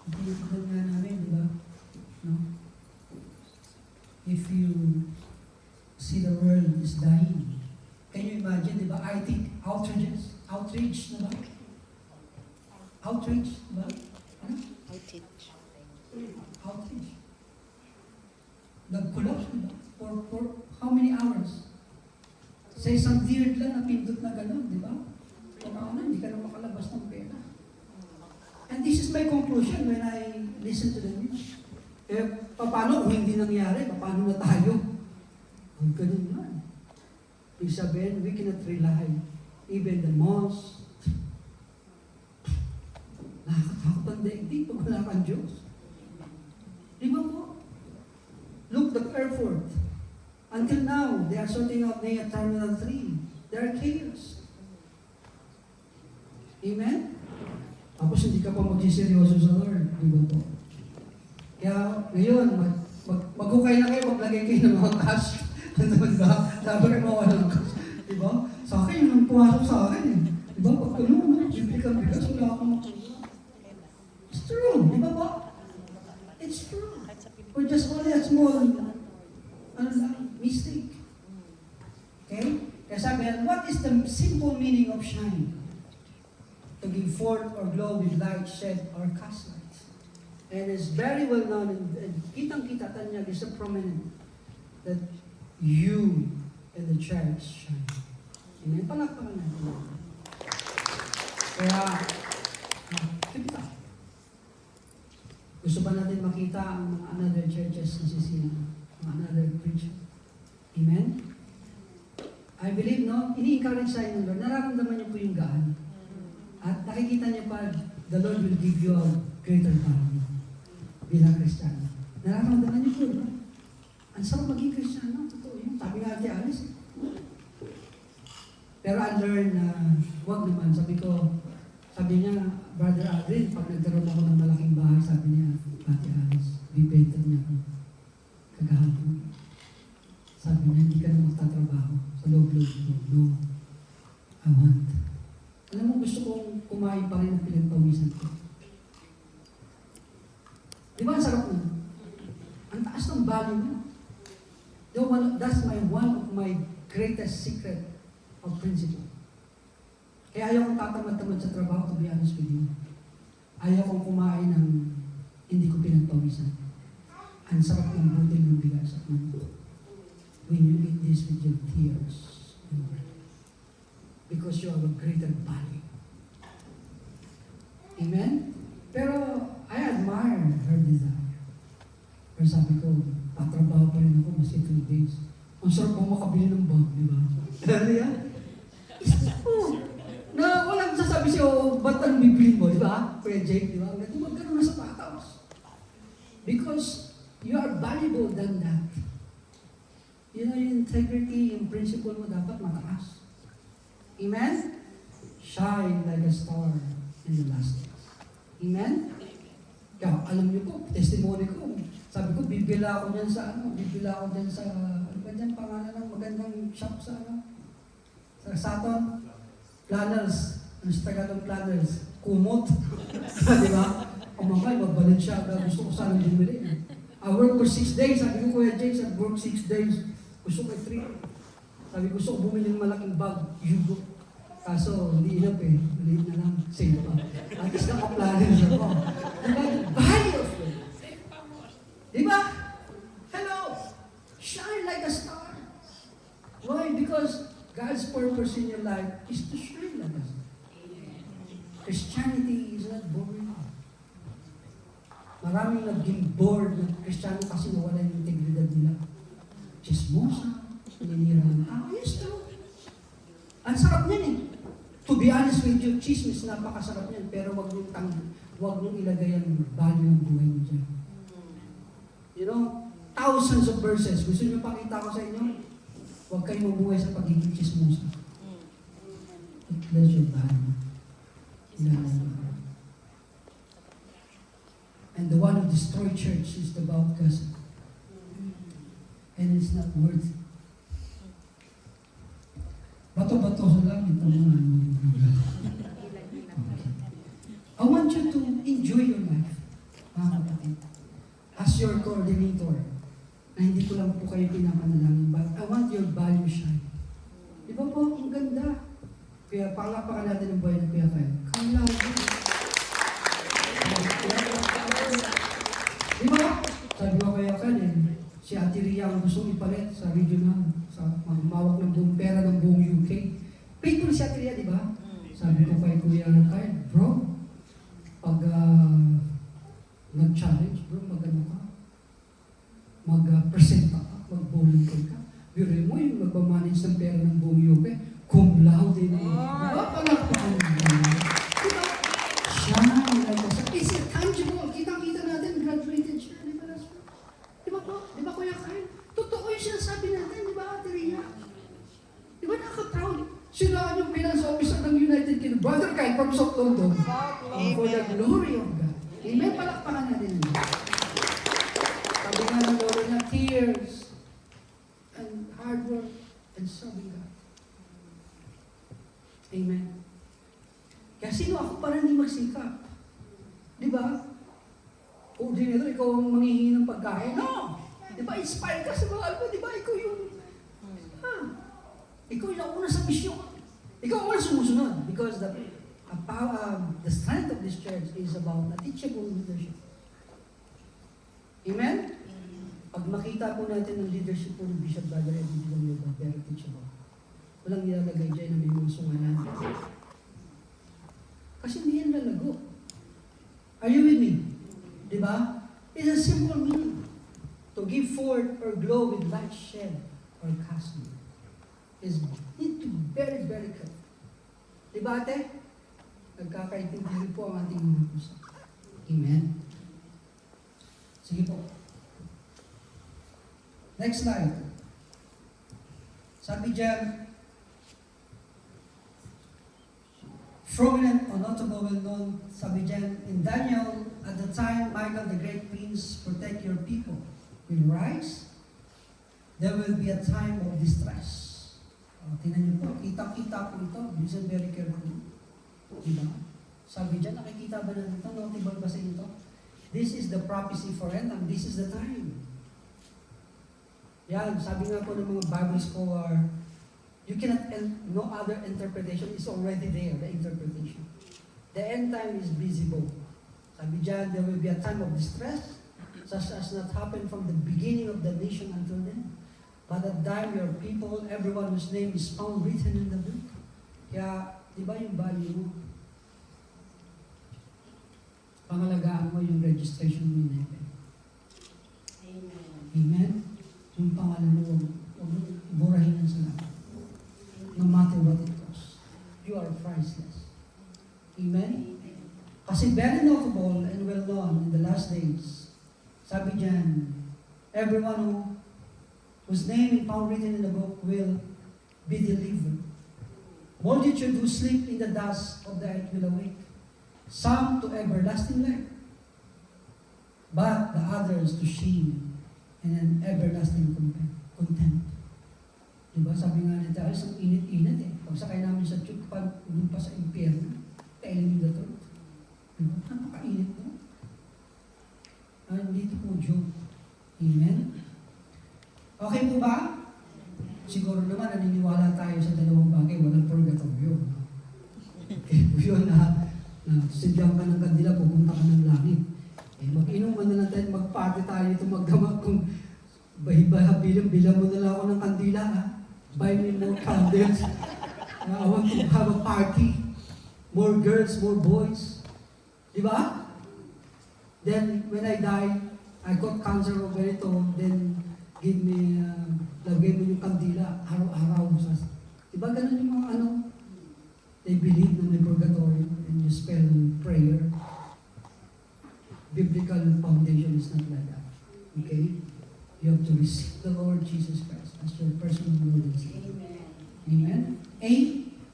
Ito nga namin, di ba? No? If you see the world is dying, can you imagine, di ba? I think outrage na ba? Outrage, di ba? Ano?
Outage.
Outrage. Nag-collapse, di ba? For how many hours? Sa isang beard lang na pindot na gano'n, di ba? Paano, hindi ka na makalabas ng pera. And this is my conclusion when I listen to the news. Paano kung hindi nangyari? Paano na tayo? Ang ganun yan. Ibig sabihin, we cannot rely. Even the most nakakatakot ang daigdig pag wala kang Diyos. Di ba po? Look, the airport. Until now, they are sorting out Nea Terminal 3. There are chaos. Amen? Tapos hindi ka pa magsiseryoso sa Lord. Di ba po? Kaya ngayon, maghukay na kayo, maglagay kayo ng mga cash. Ano ba? Sabi kayo mawala ng cash. Di ba? Sa akin, yun ang pumasok sa akin eh. Di ba? Pag bibili ka bigas, wala akong makuha. It's true. Di ba po? It's true. Or just only a small mistake. Okay? Kaya sabi yan, what is the simple meaning of shine? To give forth or glow with light, shed, or cast light. And it's very well known, and kitang-kita tanyag is a prominent, that you and the church shine. Amen? Palakpakan natin. Kaya, kita. Gusto ba natin makita ang mga another churches na sisina? Mga another preacher? Amen? I believe, no? Ini-encourage tayo ng Lord. Nararamdaman niyo po yung gaan. At nakikita niyo pa, the Lord will give you a greater value bilang Kristiyano. Nararamdaman niyo po, no? Ang sarap maging Kristiyano. Totoo yun. Sabi nga Ate Alice. Pero I learned na, wag naman. Sabi niya, Brother Adrian, pag nagkaroon ako ng malaking bahay, sabi niya, Ate Alice, bibenta niya ako. Kagahapon. Sabi niya, hindi ka na magtatrabaho sa loob-loob mo. No. I want. Alam mo, gusto kong kumain pa rin ang pinagpawisan ko. Di ba ang sarap mo? Ang taas ng value mo. That's one of my greatest secret of principle. Kaya ayaw kong tatamad-tamad sa trabaho, to be honest with you. Ayaw kong kumain ng hindi ko pinagpawisan. Ang sarap ng butil ng bigas at manok. When you eat this with your tears and breath. Because you have a greater value. Amen? Pero I admire her desire. Pero sabi ko, patrabaho pa rin ako maski 3 days. Ang sarap kong makabili ng bag, di ba? Hallelujah? Na walang sasabi siya, ba't ang bibili mo, di ba? Kuya Jake, di ba? Magkaroon na sa patos. Because you are valuable than that. You know, yung integrity, yung principle mo dapat mataas. Amen? Shine like a star in the last days. Amen? Kaya alam niyo po, testimony ko. Sabi ko, bibila ako dyan sa bibila ako dyan sa, ano ba dyan, pangalan ng magandang shop sa sa Saturn? Planners. Ano sa Tagalog planners? Kumot. Di ba? Kumamay, magbalit siya. Gusto ko sana bumili. I work for 6 days. Sabi ko, Kuya James, I work 6 days. Gusto ko 3. Sabi ko, gusto ko bumili ng malaking bag. Yugo. Kaso, hindi enough eh. Maliit na lang. Save pa. At least naka-planners ako. Diba? Value of it. Diba? Hello! Shine like a star. Why? Because God's purpose in your life is to shine like a star. Christianity is not boring. Maraming naging bored ng Kristiyano kasi nawala yung integridad nila. Chismosa, ninira ng tao. Yes, true. Ang sarap niyan eh. To be honest with you, chismis, napakasarap niyan. Pero wag niyong ilagay ang value ng buhay niyo dyan. You know, thousands of verses. Gusto niyo pakita ko sa inyo? Huwag kayong mabuhay sa pagiging chismosa. That's your value. And the one who destroyed church is the devout gossip. And it's not worth it. Bato-bato sa langit ang mga I want you to enjoy your life, mga kapatid. As your coordinator, na hindi ko lang po kayo pinapanalangin, but I want your value shine. Di ba po, ang ganda. Kaya pangalapakan natin ang buhay ng Kuya Kyle. Kaya di ba? Sabi ko Kuya Kyle, si Ate Ria ang gusto ipalit Sabi ko kay Kuya Kyle, bro, pag nag-challenge, bro, mag-ano ka, mag-present ka, mag-volunteer ka. Biruin mo yung magmamanage ng pera ng buong UP, cum laude na yun. Diba? Palakpakan mo. Diba? Siya, is it tangible? Kitang-kita natin, graduated siya. Diba, diba po? Diba, Kuya Kyle? Totoo yung sinasabi natin, diba, Ate Rhea? Diba, nakaka-proud? Sila yung finance officer ng United Kingdom. Brother Kyle from South London. For the glory of God. Amen. Palakpakan natin. Sabi nga ng Lord na tears and hard work and serving God. Amen. Kaya sino ako para hindi magsikap? Di ba? Coordinator, ikaw ang manghihingi ng pagkain. No! Di ba? Inspire ka sa mga alba. Di ba? Ikaw yung... Ikaw yung nauna sa misyon. Ikaw ang sumusunod. Because the strength of this church is about a teachable leadership. Amen? Pag makita po natin ng leadership po ng Bishop Brother Edwin Villanueva, very teachable. Walang nilalagay dyan na may mga sungalan. Kasi hindi yan lalago. Are you with me? Diba? It's a simple meaning. To give forth or glow with light shed or casting is need to be very, very careful. Diba, ate? Nagkakaintindihan po ang ating mga puso. Amen? Sige po. Next slide. Sabi dyan, prominent or notable, well-known, sabi dyan, in Daniel, at the time Michael the great prince protect your people will rise, there will be a time of distress. Tingnan niyo po, kita-kita po ito, listen very carefully. Diba? Sabi dyan, nakikita ba natin ito? Notable ba sa ito? This is the prophecy for end, and this is the time. Yan, sabi nga po ng mga Bible scholar, you cannot, no other interpretation is already there, the interpretation. The end time is visible. Sabi dyan, there will be a time of distress, such as not happened from the beginning of the nation until then. But at time, your people, everyone whose name is found written in the book. Kaya, di ba yung value mo? Pangalagaan mo yung registration mo in heaven.
Amen.
Amen? Yung pangalan mo, huwag mo iburahin ng salamat. No matter what it costs. You are priceless. Amen? Kasi very notable and well known in the last days, sabi dyan, everyone whose name is found written in the book will be delivered. Multitude who sleep in the dust of the earth will awake, some to everlasting life, but the others to shame and an everlasting contempt. Diba? Sabi nga nito, alas ang init-init eh. Pag sakay namin sa tube, doon pa sa impyerno, telling you the truth. Diba? Napakainit mo. Dito po, Job. Amen? Okay po ba? Siguro naman, naniniwala tayo sa dalawang bagay, walang purgatorio. Okay po yun na sidyang ka ng kandila, pupunta ka ng langit. Mag-inom mo na lang tayo, mag-party tayo ito, magdamag kung bilang mo na lang ako ng kandila, ha? Buy me more candles. I want to have a party. More girls, more boys. Diba? Then, when I die, I got cancer of ganito, then give me, lagay mo yung kandila, araw-araw. Diba ganun yung mga they believe na may purgatory and you spell prayer. Biblical foundation is not like that. Okay? You have to receive the Lord Jesus Christ as your personal Lord and Savior. Amen? A,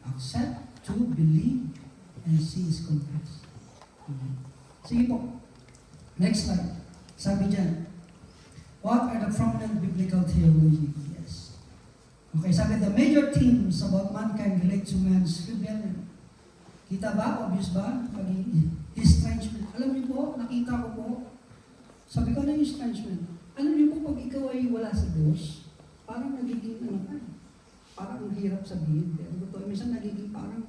accept. 2, believe. And C is confess. Amen. Sige po. Next slide. Sabi dyan, what are the prominent biblical theology? Yes. Okay, sabi, the major themes about mankind relate to man's rebellion. Kita ba? Obvious ba? Estrangement. Alam niyo po, nakita ko po, sabi ko, ano yung estrangement? Alam niyo po, pag ikaw ay wala sa Diyos, parang nagiging parang ang hirap sabihin. Pero totoo, minsan nagiging parang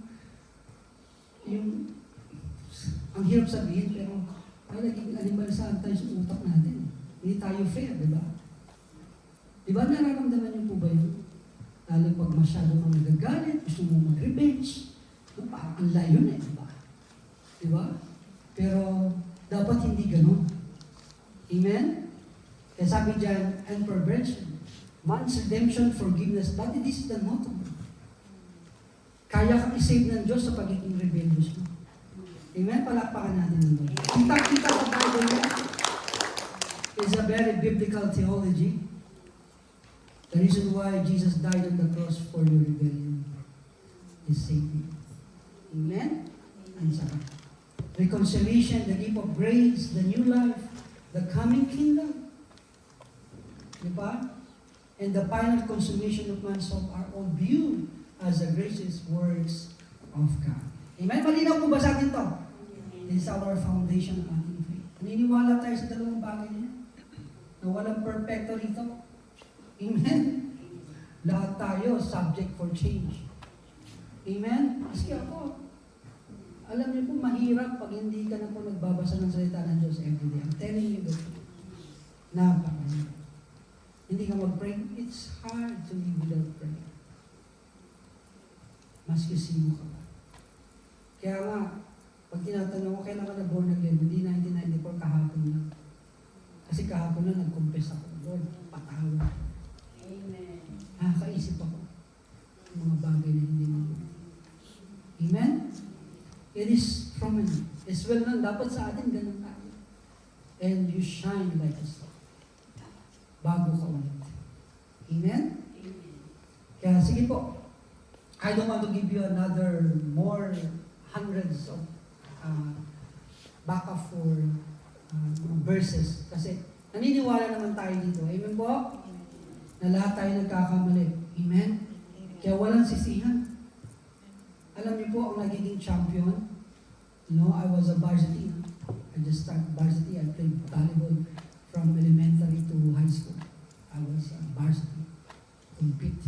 ang hirap sabihin, pero nagiging animalisaan tayo sa utak natin. Hindi tayo fair, di ba? Di ba nararamdaman niyo po ba yun? Lalo pag masyado kang nagagalit, gusto mo mag-revenge, Parang ang layo na, di ba? Di ba? Pero dapat hindi ganun. Amen? Kaya sabi dyan, and perversion, man's redemption, forgiveness, but this is the motto. Kaya kang isave ng Diyos sa pagiging rebellious mo. Amen? Palakpakan natin ng Lord. Kita sa Bible niya is a very biblical theology. The reason why Jesus died on the cross for your rebellion is saving. Amen? And saka, reconciliation, the gift of grace, the new life, the coming kingdom. Diba? And the final consummation of man's soul are all viewed as the gracious works of God. Amen? Malinaw po ba sa atin to? This is our foundation of ating faith. Naniniwala tayo sa dalawang bagay niya na walang perfecto rito. Amen? Lahat tayo subject for change. Amen? Kasi ako, alam niyo po, mahirap pag hindi ka na po nagbabasa ng salita ng Diyos everyday. I'm telling you that. Napakahirap. Hindi ka mag-pray, it's hard to live without prayer. Maski sino ka pa. Kaya nga, pag tinatanong ko, kailan ka na born again? Hindi 1994, kahapon lang. Kasi kahapon lang nag-confess ako, Lord, patawad.
Amen.
Nakakaisip ako ng mga bagay na hindi mo. Amen? It is prominent. It's well known. Dapat sa atin, ganun tayo. And you shine like a star. Bago ka ulit. Amen?
Amen.
Kaya sige po. I don't want to give you another more hundreds of backup for verses. Kasi naniniwala naman tayo dito. Amen po? Na lahat tayo nagkakamali. Amen? Kaya walang sisihan. Alam niyo po, ang nagiging champion, I was a varsity. I just started varsity. I played volleyball from elementary to high school. I was a varsity. Compete.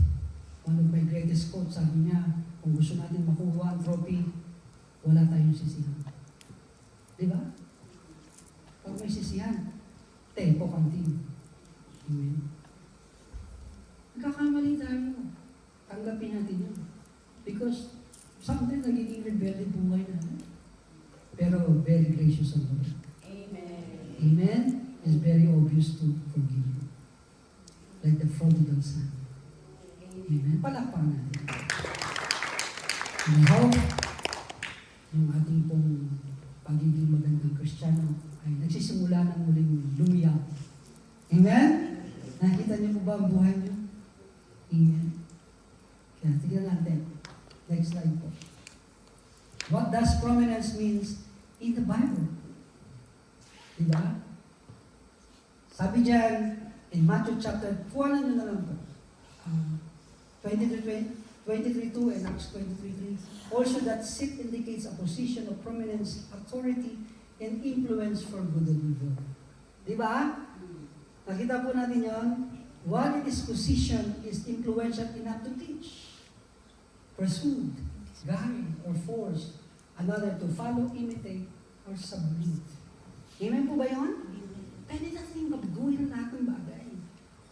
One of my greatest quotes, sabi niya, kung gusto natin makuha ang trophy, wala tayong sisihan. Di ba? Pag may sisihan, tempo kantin. Amen. Nagkakamali tayo. Tanggapin natin yun. Because sometimes nagiging rebelde buhay na. Pero very gracious ang Lord.
Amen.
Amen? Is very obvious to forgive you. Like the prodigal son. Amen? Palakpakan natin. And I hope yung ating pong pagiging magandang Kristiyano ay nagsisimula ng muling lumiyak. Amen? Nakita niyo po ba ang buhay niyo? Amen? Kaya tignan natin. Next slide po. What does prominence means in the Bible? Diba? Sabi dyan, in Matthew chapter 4, ano na lang po? 23:2 and Acts 23:3. Also that seat indicates a position of prominence, authority, and influence for good and evil. Diba? Nakita po natin yon. While in this position is influential enough to teach, pursue, guide, or force another to follow, imitate, or submit. Amen po ba yun? Pwede natin magawin ng lahat ng bagay.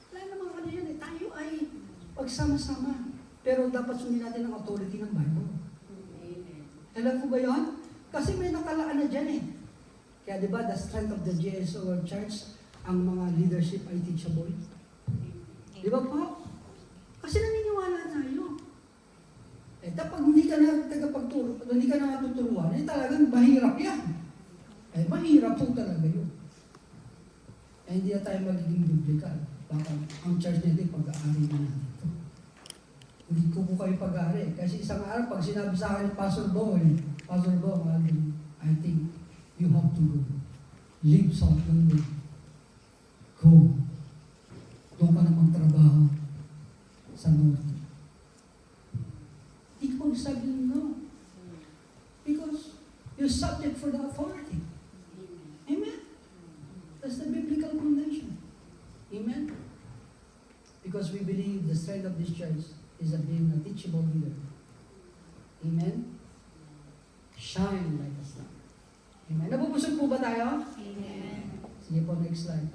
Wala namang ano yan eh. Tayo ay pagsama-sama. Pero dapat sundin natin ang authority ng Bible.
Amen.
Alam po ba yun? Kasi may nakalaan na dyan eh. Kaya di ba, the strength of the GSO Church, ang mga leadership ay teachable. Di ba po? Kasi naniniwala tayo. Eh, kapag hindi ka na tagapagturo, hindi ka na matuturuan, eh talagang mahirap yan. Eh, mahirap po talaga yun. Eh, hindi na tayo magiging biblical. Baka ang church natin pag-aari na natin ito. Hindi ko po kayo pag-aari. Kasi isang araw, pag sinabi sa akin, Pastor Bo, I think you have to go. Leave South London. Go. Doon ka na magtrabaho sa North. Hindi ko magsabi no. Because you're subject for the authority. Amen? That's the biblical foundation. Amen? Because we believe the strength of this church is of being a teachable leader. Amen? Shine like a star. Amen? Nabubusog po ba tayo?
Amen.
Sige po, next slide.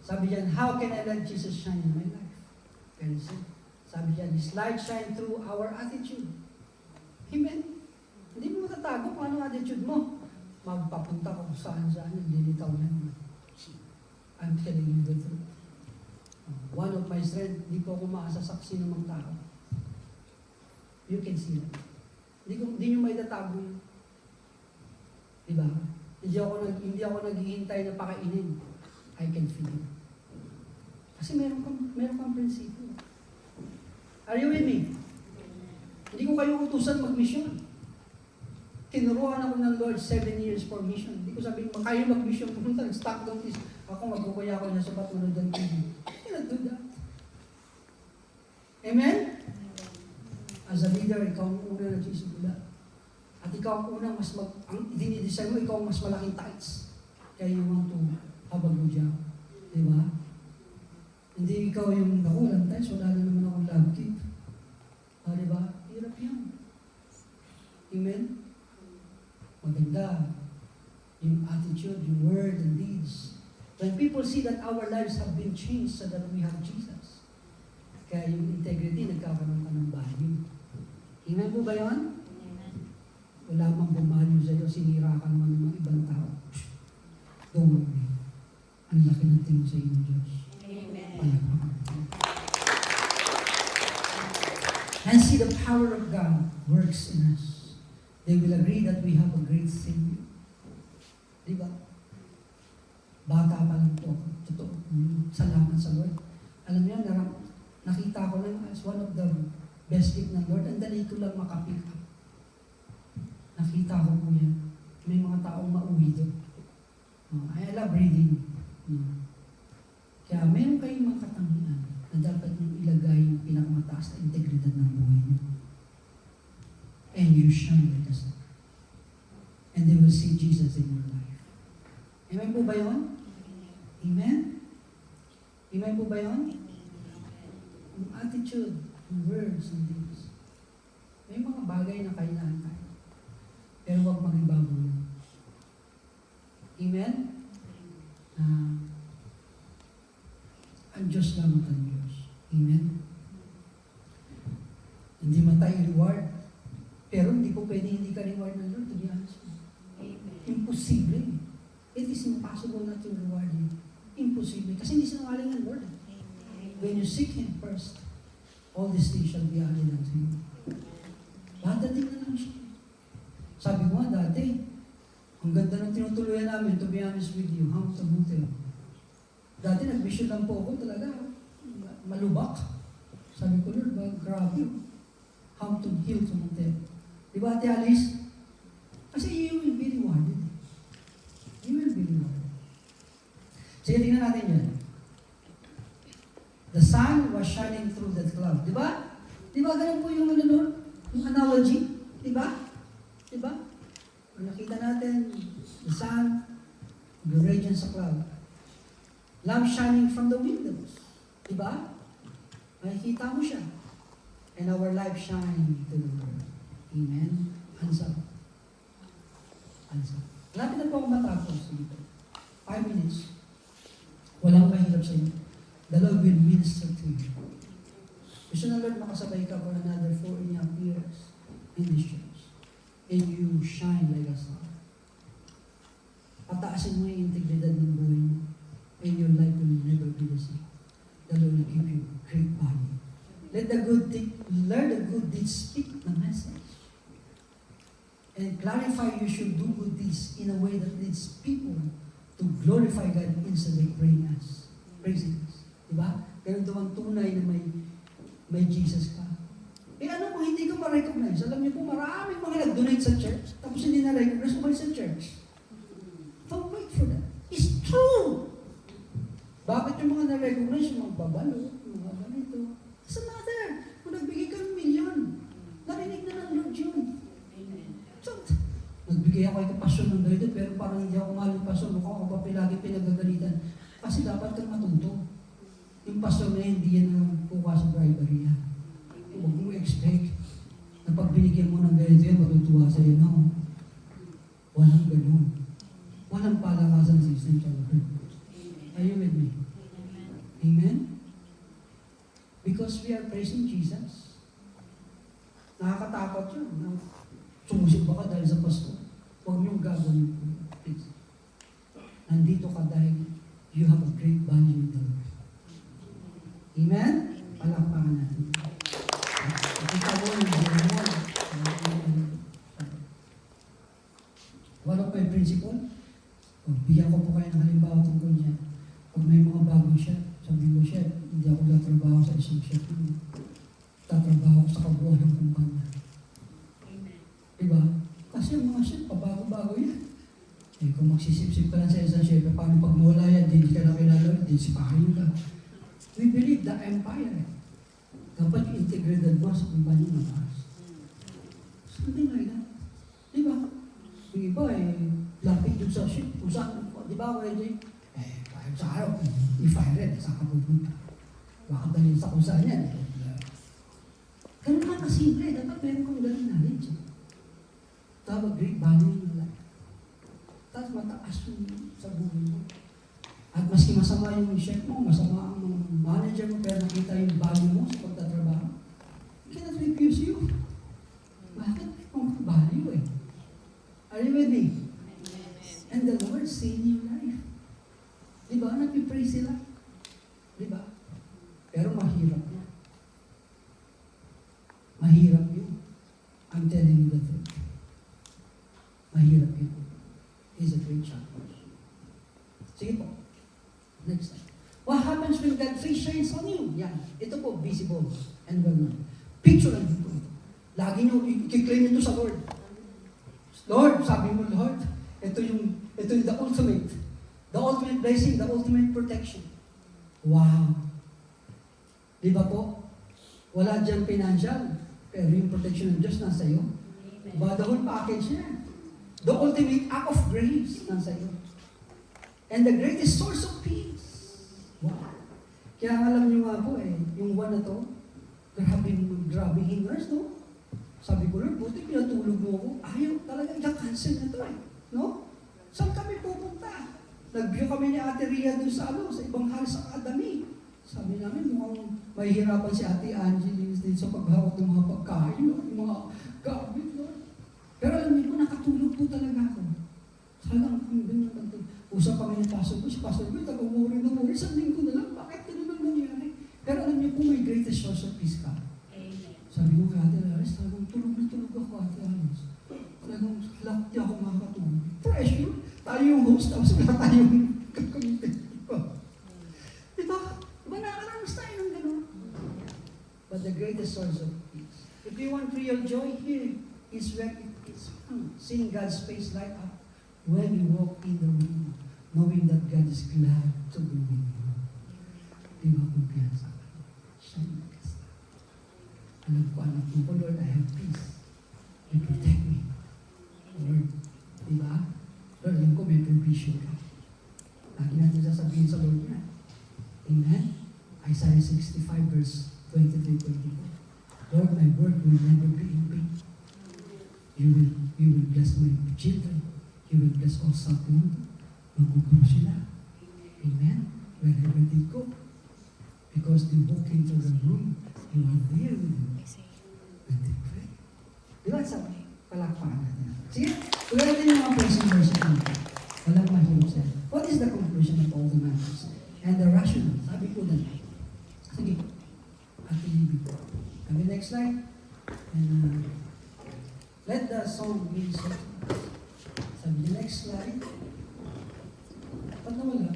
Sabi diyan, how can I let Jesus shine in my life? Very simple. Sabi diyan, His light shine through our attitude. Amen? Hindi mo matatago kung anong attitude mo. Magpapunta kung saan-saan, nililitaw na naman. I'm telling you the truth. One of my strength, hindi ko ako maasasaksi ng mga tao. You can see that. Hindi nyo may tatago yun. Diba? Hindi ako naghihintay na pakainin. I can feel it. Kasi meron kang prinsipyo. Are you with me? Hindi ko kayo utusan mag-mission. Tinuruan ako ng Lord 7 years for mission. Hindi ko sabihin, kayo mag-mission. Pumunta, nag-stock down this. Ako, magkukuya ako na sabat, manood ng TV. I cannot do that. Amen? As a leader, ikaw ang una na sisimula. At ikaw ang unang ang dinidesign mo, ikaw ang mas malaking tights. Kaya you want to have a good job. Diba? Hindi ikaw yung nakulang tights, wala na naman akong love gift. Diba? Hirap yan. Amen? Maganda. Yung attitude, yung word, and deeds. When people see that our lives have been changed so that we have Jesus. Kaya yung integrity, nagkakaroon ka ng value. Amen po ba yun? Wala mang bumalyo sa'yo, sinira ka naman ng mga ibang tao. Don't worry. Ang laki ng tingin sa inyo, Diyos.
Amen.
And see the power of God works in us. They will agree that we have a great Savior. Diba? Bata pa lang po. Totoo. Salamat sa Lord. Alam niyo, nakita ko lang as one of the best gift ng Lord. Ang dali ko lang makapick up. Nakita ko po yan. May mga taong mauwi doon. I love reading. Kaya meron kayong mga katangian na dapat nyo ilagay yung pinakamataas na integridad ng buhay nyo. And you shine like a star. And they will see Jesus in your life. Amen po ba yun? Amen? Amen po ba yun? Yung attitude, yung words, and things. May mga bagay na kailangan tayo. Pero huwag mag-ibabaw yun. Amen? Ang Diyos lamang ang Diyos. Amen? Hindi man tayo reward. Pero hindi po pwede hindi ka reward ng Lord, to be honest. Imposible. It is impossible not to reward you. Imposible. Kasi hindi sinungaling ang Lord. When you seek Him first, all these things shall be added unto you. Dadating na lang siya. Sabi ko nga dati, ang ganda ng tinutuluyan namin, to be honest with you, how to hotel. Dati nag-vision lang po ako talaga, malubak. Sabi ko, Lord, grabe. How to heal to hotel. Di ba, Ate Alice? Kasi you will be rewarded. You will be rewarded. Sige, tingnan natin yan. The sun was shining through that cloud. Di ba? Di ba ganun po yung ano doon? Yung analogy? Di ba? Di ba? Nakita natin, the sun, the radiance of cloud. Lamp shining from the windows. Di ba? Makikita mo siya. And our life shine to the world. Amen? Hands up. Hands up. Lapit na po ako matapos dito. 5 minutes. Walang mahirap sa inyo. The Lord will minister to you. Gusto na Lord makasabay ka for another 4 years in this church. And you shine like a star. Pataasin mo yung integridad ng buhay mo. And your life will never be the same. The Lord will give you great value. Let the good deeds speak the message. And clarify you should do good deeds in a way that leads people to glorify God instead of praising us. Diba? Ganun daw ang tunay na may Jesus ka. Eh ano kung hindi ko ma-recognize? Alam niyo po, maraming mga nag-donate sa church, tapos hindi na-recognize umalis sa church. Don't wait for that. It's true! Bakit yung mga na-recognize, yung mga babalo, yung mga ganito? Doesn't matter. Kung nagbigay ka ng milyon, narinig na ng Lord yun. So, nagbigay ako ng pasyon ng ganito, pero parang hindi ako mahal ng pasyon. Mukhang ako ba lagi pinagagalitan? Kasi dapat kang matuto. Yung pasyon na hindi yan ang kuha sa bribery yan. Huwag mo expect na pag binigyan mo ng ganito yan, matutuwa sa'yo. No. Walang ganun. Walang palakasan system sa Lord. Are you with me? Amen? Because we are praising Jesus. Nakakatakot yun. Sumusimba ka dahil sa Pasko. Huwag niyong gagawin po. Please. Nandito ka dahil you have a great value in the Lord. Amen? Palakpakan natin. Kita mo yung Jeremiah. One of my principle, bigyan ko po kayo ng halimbawa tungkol niya. Pag may mga bagong chef, sabi ko, chef, hindi ako tatrabaho sa isang chef. Tatrabaho ko sa kabuhay ng kumpanya.
Amen.
Diba? Kasi ang mga chef, pabago-bago yan. Eh, kung magsisip-sip ka lang sa isang chef, paano pag mawala yan, hindi ka na kilala, hindi sipahin ka. We believe the empire. Dapat integrated mo sa kumpanya ng taas. Something like that. Diba? Yung iba lapit yung sa ship, kung saan, di ba ako kahit sa araw, i-fire rin, saan ka pupunta. Baka dalhin sa kung saan yan. Ganun lang kasimple, dapat meron kong ganun knowledge. To have a great value in your life. Tapos mataas yung sa buhay mo. At maski masama yung chef mo, masama ang manager mo, pero nakita yung value mo sa pagtatrabaho, he cannot refuse you. Bakit? Kung value eh. Are you with me? And the Lord saved your life. Diba? Nag-pray sila. Diba? Pero mahirap na. Mahirap yun. I'm telling you the truth. Mahirap yun. It's a great challenge. Sige po. Next slide. What happens when God face shines on you? Yan. Ito po, visible and well-known. Picture lang dito. Lagi nyo, i-claim ito sa Lord. Lord, sabi mo, Lord, ito yung the ultimate blessing, the ultimate protection. Wow. Di ba po? Wala dyan financial, pero yung protection ng Diyos nasa iyo. Ba, the whole package niya. The ultimate act of grace nasa iyo. And the greatest source of peace. Wow. Kaya alam niyo nga po yung one na to, grabe hindrance, no? Sabi ko, Lord, buti pinatulog mo ako. Ayaw talaga, i-cancel na to no? Saan kami pupunta? Nag-view kami ni Ate Ria doon sa ibang halos sa Adami. Sabi namin, mukhang mahihirapan si Ate Angie din sa paghawak ng mga pagkain, no? Yung mga gamit, no? Pero alam niyo po, nakatulog po talaga ako. Salang kami doon nakatulog. Usap kami ng pastor ko, si pastor ko, taga-umuri na umuri, sa linggo na lang, bakit ganun ang nangyari? Pero alam niyo po, may greatest source of peace ka. Sabi ko kay Ate Alice, talagang tulog na tulog ako, Ate Alice. Talagang lakti ako makakatulog. Pressure. Tayo yung host, tapos wala tayong kakamitin. Diba? Diba nakakaramas tayo ng gano'n? But the greatest source of peace. If you want real joy, here is where it is found. Seeing God's face light up when you walk in the room, knowing that God is glad to be with you. Diba kumpiyansa ka? Siya yung magkasama. Alam ko, anak mo, Lord, I have peace. You protect me. Lord, diba? Lord, alam ko may provision ka. Lagi natin sasabihin sa Lord niya. Amen? Isaiah 65 verse 23-24. Lord, my word will never be in vain. You will bless my children. You will bless all suffering. Maguguro sila. Amen? Wherever they go. Because they walk into the room, you are there with them. When they pray. Diba sabi? Palakpakan natin. Sige, tuloy natin yung mga praising verses natin. Walang mahirap sa'yo. What is the conclusion of all the matters? And the rational. Sabi ko na. Sige. At ilibig ko. Kami next slide. And let the song be so. Sabi niya next slide. Ba't nawala?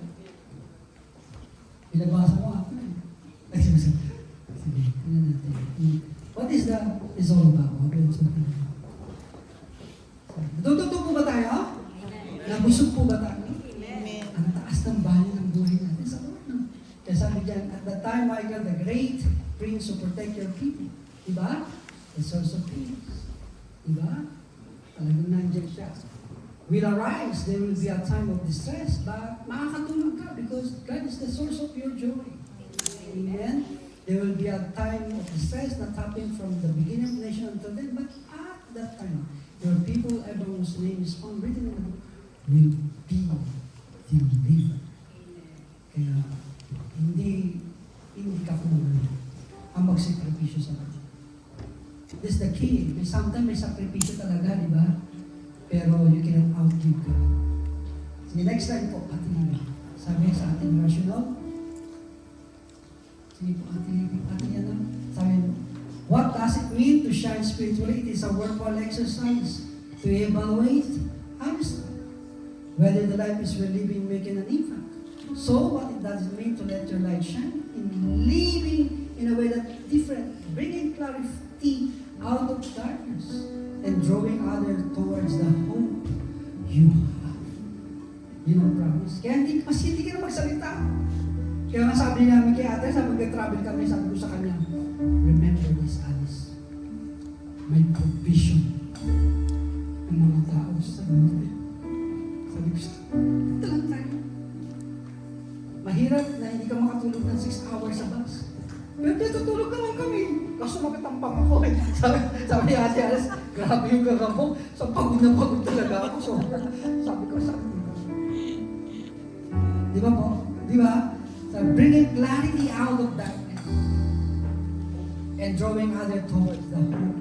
Pinabasa ko ako eh. Sige. What is all about? Natututo po ba tayo? Nabusog po ba tayo?
Amen.
Ang taas ng value ng buhay natin sa Lord. No? Kaya sabi dyan, at that time, Michael the Great brings to protect your people. Diba? The source of peace. Diba? Talagang nandiyan siya. Will arise, there will be a time of distress, but makakatulog ka because God is the source of your joy. Amen? There will be a time of distress that happened from the beginning of the nation until then, but at that time, your people, everyone's name is found written in the book, will be delivered. Kaya, hindi ka kumulang ang magsakripisyo sa Lord. This is the key. Sometimes may sakripisyo talaga, di ba? Pero you cannot outgive God. Sige, next slide po, Ate Lina. Sabi sa ating rational. Sige po, Ate Lina. Sabi, what does it mean to shine spiritually? It is a worthwhile exercise to evaluate, understand whether the life is we're living making an impact. So, what does it mean to let your light shine? In living in a way that different, bringing clarity out of darkness and drawing others towards the hope you have. Yun ang promise. Kaya hindi ka na magsalita. Kaya nga sabi namin kay ate, sabi mag-travel kami, sabi ko sa kanya, remember this, Alice. May provision ng mga tao sa mundo. Sabi ko siya, ito lang tayo. Mahirap na hindi ka makatulog ng 6 hours sa bus. Pero tutulog naman kami. Kaso makitampang ako eh. Sabi ni Ate Alice, grabe yung gagabo. So pagod na pagod talaga ako. So sabi ko. Di ba po? Di ba? So bringing clarity out of darkness and drawing others towards the hope.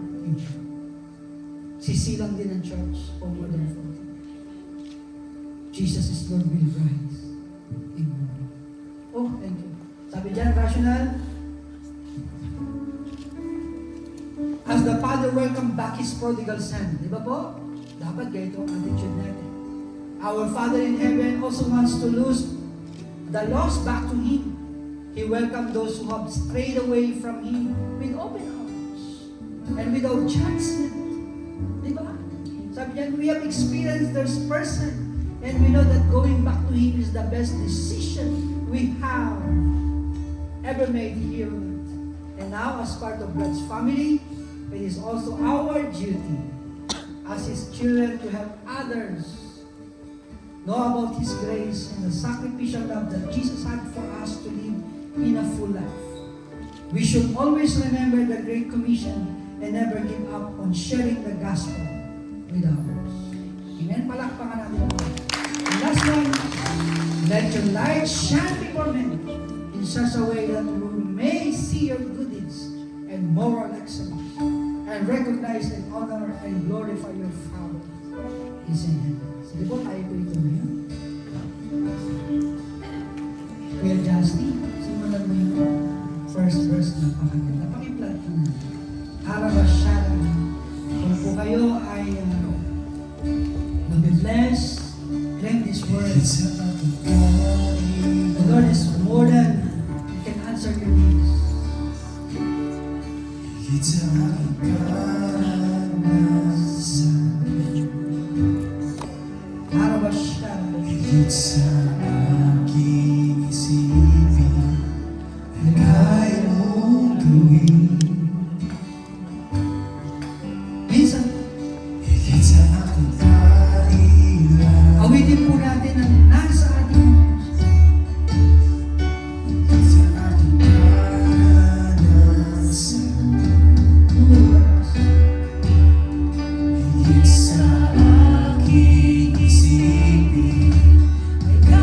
Sisilang din ang church for more than 40. Jesus is Lord will rise in morning. Oh, thank you. Sabi dyan, rational. As the Father welcomed back His prodigal son. Di ba po? Dapat ganito ang attitude natin. Our Father in heaven also wants to lose the lost back to Him. He welcomed those who have strayed away from Him with open arms and without judgment. Di ba? Sabi niyan, we have experienced this person and we know that going back to Him is the best decision we have ever made here on earth. And now, as part of God's family, it is also our duty as His children to help others know about His grace and the sacrificial love that Jesus had for us to live in a full life. We should always remember the Great Commission and never give up on sharing the gospel with others. Amen? Palakpakan natin ang Lord. And last one, let your light shine before men in such a way that we may see your good deeds and moral excellence and recognize and honor and glorify your Father is in heaven. Sige po, tayo po ito ngayon. Kuya Justy, simulan mo yung first verse na pakaganda. Pakiplat ka na. Arabashara. Kung po kayo ay blessed, claim this word. The Lord is more than He can answer your needs.
Sa aking isipin na kaya mong gawin.
Minsan,
Higit sa aking kailangan.
awitin po natin ang nasa ating
Higit sa aking karanasan. Higit sa aking isipin na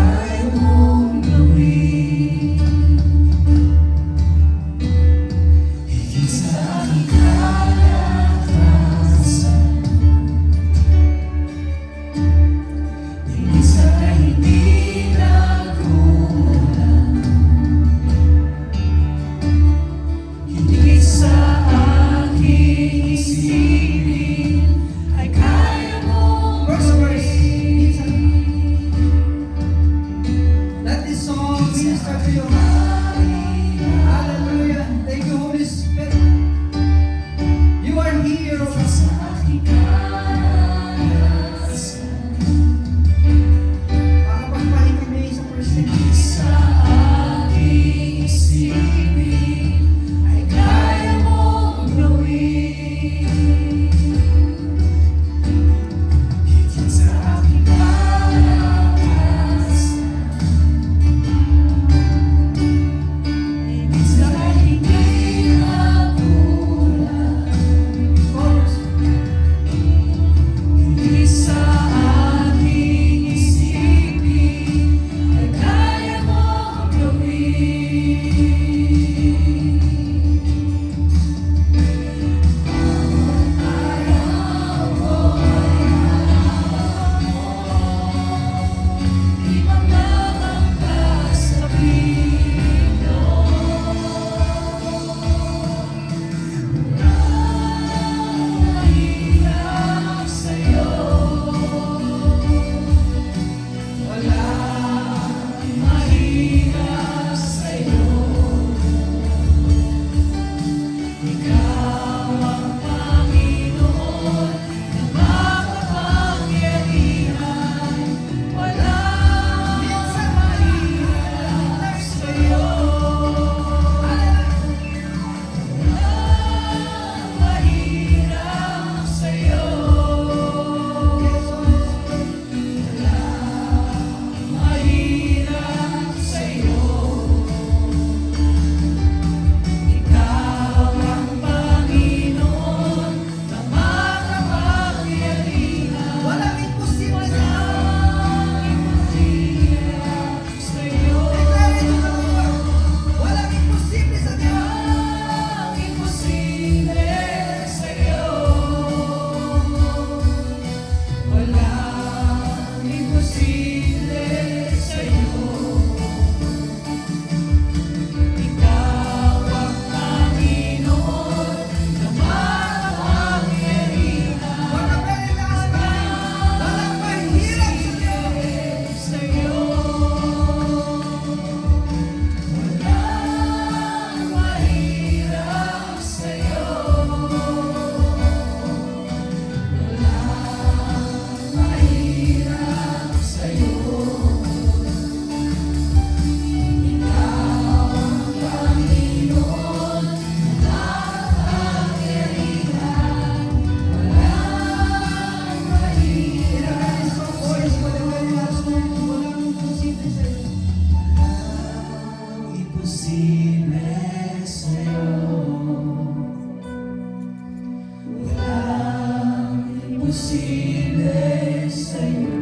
imposible sa'yo.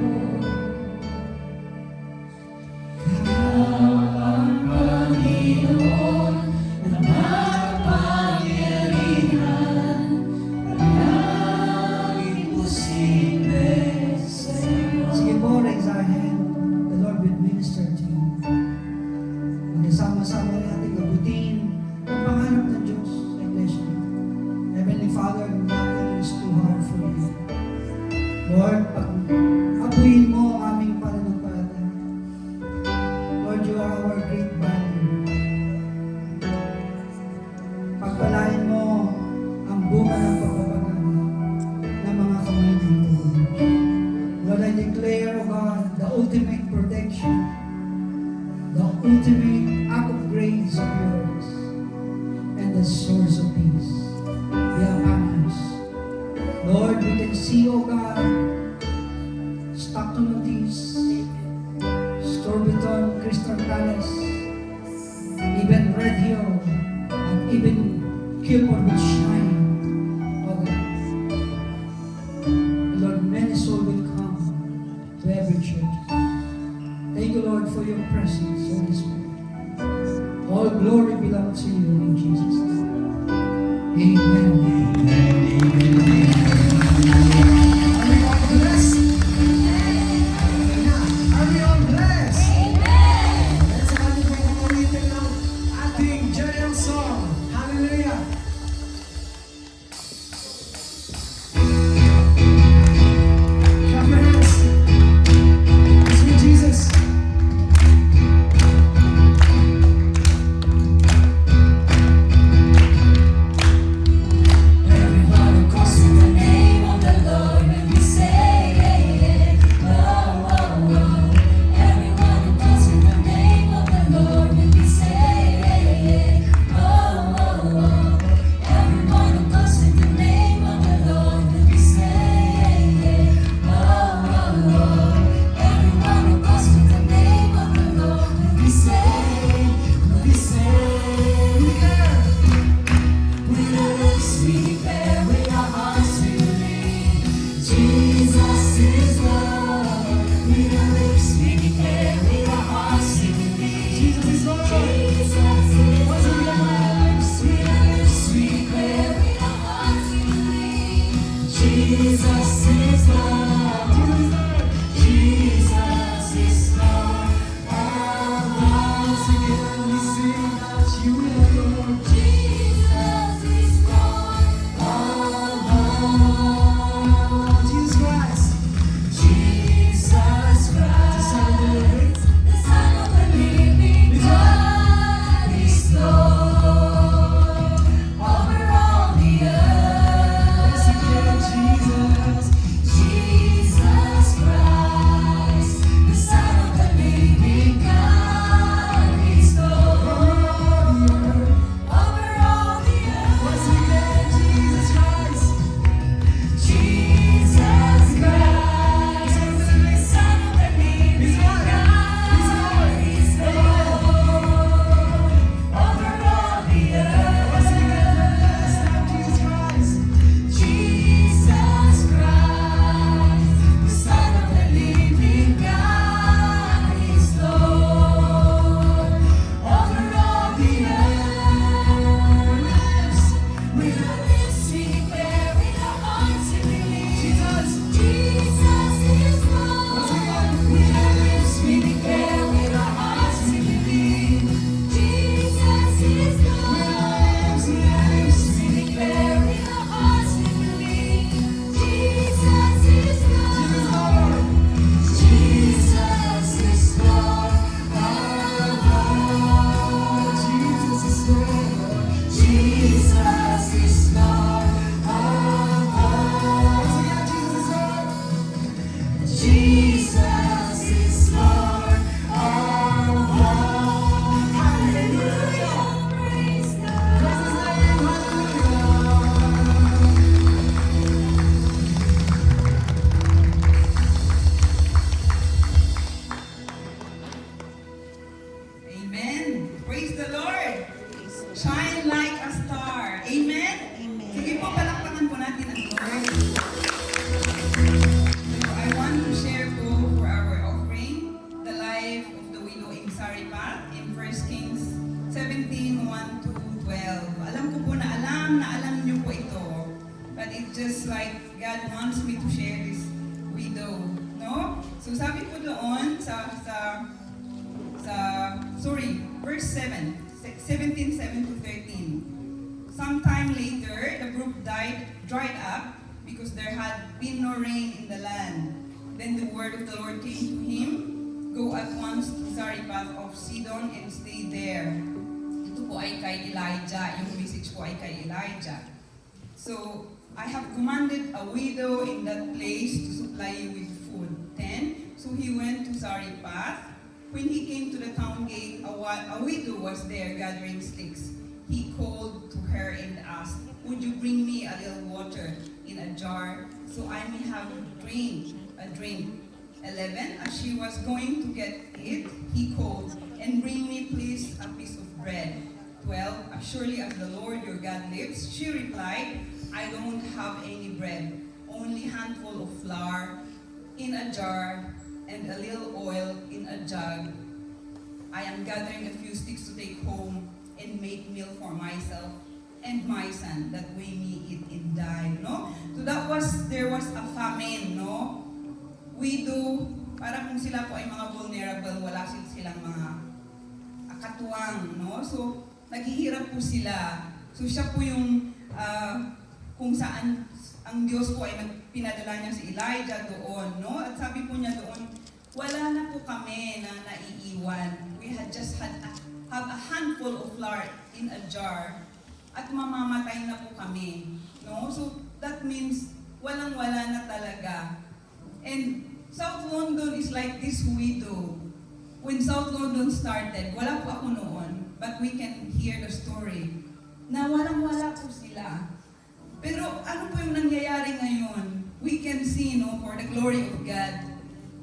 Sige po, raise our hand. The Lord will minister to you. Magkasama-sama rin ating gabutin ang pangarap ng Diyos sa Iglesia. Heavenly Father, nothing is too hard for you. Lord, pag-abuyin mo ang aming pananampalataya. Lord, you are our great value. Pagpalain mo ang bunga ng pagbabagal ng mga kamay ng Lord. Lord, I declare, O God, the ultimate protection, the ultimate act of grace of yours, and the source of peace be upon us. Lord, we can see, O God, Stockton Otis, Storbiton, Crystal Palace, even Red Hill, and even Kilmore will shine, O God. Lord, many souls will come to every church. Thank you, Lord, for your presence, Holy Spirit. All glory belongs to you in Jesus' name. Amen.
Are we all blessed? Are we all blessed? Let's have a ulitin ng ating Joel song. Hallelujah! Clap your hands. Sweet Jesus.
Everyone calls to the name of the Lord when we say, oh, oh, oh. Everyone calls to the name of the Lord when we say, oh, oh, oh. Everyone calls to the name of the Lord when we say, oh, oh, oh. Everyone calls to the name of the Lord when we say, with our lips we declare, with our hearts we believe, Jesus is Lord. With our lips we declare, with our hearts we believe,
Jesus is Lord.
Jesus is
Once
Lord.
again,
With our lips we declare, with our hearts we believe, Jesus is Lord. Jesus is Lord.
once again we sing that you are Lord.
Jesus is Lord.
Jesus Christ,
Jesus
the
Christ,
Son of the living.
the Son of the living God is Lord over all the earth.
Once again, Jesus.
Jesus Christ, the Son of the living God is Lord over all the earth.
Once again, Jesus Christ.
Jesus Christ, the Son of the living God is Lord over all the earth.
Once again, for the last time, Jesus Christ.
Jesus Christ, the Son of the living God is Lord over all the earth. With our lips we declare, with our hearts we believe, Jesus is Lord. With our lips we declare, with our hearts we believe, Jesus is Lord. With our lips we declare, with our hearts we believe, Jesus is Lord. Jesus is Lord.
Jesus is Lord.
Jesus is Lord.
Once again, Jesus is Lord.
Jesus is Lord. Hallelujah. Praise God.
Praise His name. Hallelujah.
Amen. Praise the Lord. Shine like a star. Amen?
Amen.
Sige po, palakpakan po natin ang Lord.
just like God wants me to share this widow, no? So sabi po doon verse 17, 7 to 13. Sometime later, the brook dried up because there had been no rain in the land. Then the word of the Lord came to him, "Go at once to Zarephath of Sidon and stay there." Ito po ay kay Elijah. Yung message po ay kay Elijah. So, I have commanded a widow in that place to supply you with food. 10. So he went to Zarephath. When he came to the town gate, a widow was there gathering sticks. He called to her and asked, "Would you bring me a little water in a jar so I may have a drink?" 11. As she was going to get it, he called, "And bring me please a piece of bread." 12. "As surely as the Lord your God lives," she replied, "I don't have any bread, only handful of flour in a jar and a little oil in a jug. I am gathering a few sticks to take home and make meal for myself and my son, that we may eat and die." No? So there was a famine, no? Widow, para kung sila po ay mga vulnerable, wala silang mga katuwang, no? So, naghihirap po sila. So, siya po yung kung saan ang Diyos po ay pinadala niya si Elijah doon, no? At sabi po niya doon, wala na po kami na naiiwan. We had just have a handful of flour in a jar at mamamatay na po kami, no? So, that means walang-wala na talaga. And South London is like this widow. When South London started, wala po ako noon, but we can hear the story na walang-wala po sila. Pero ano po yung nangyayari ngayon? We can see, no, for the glory of God.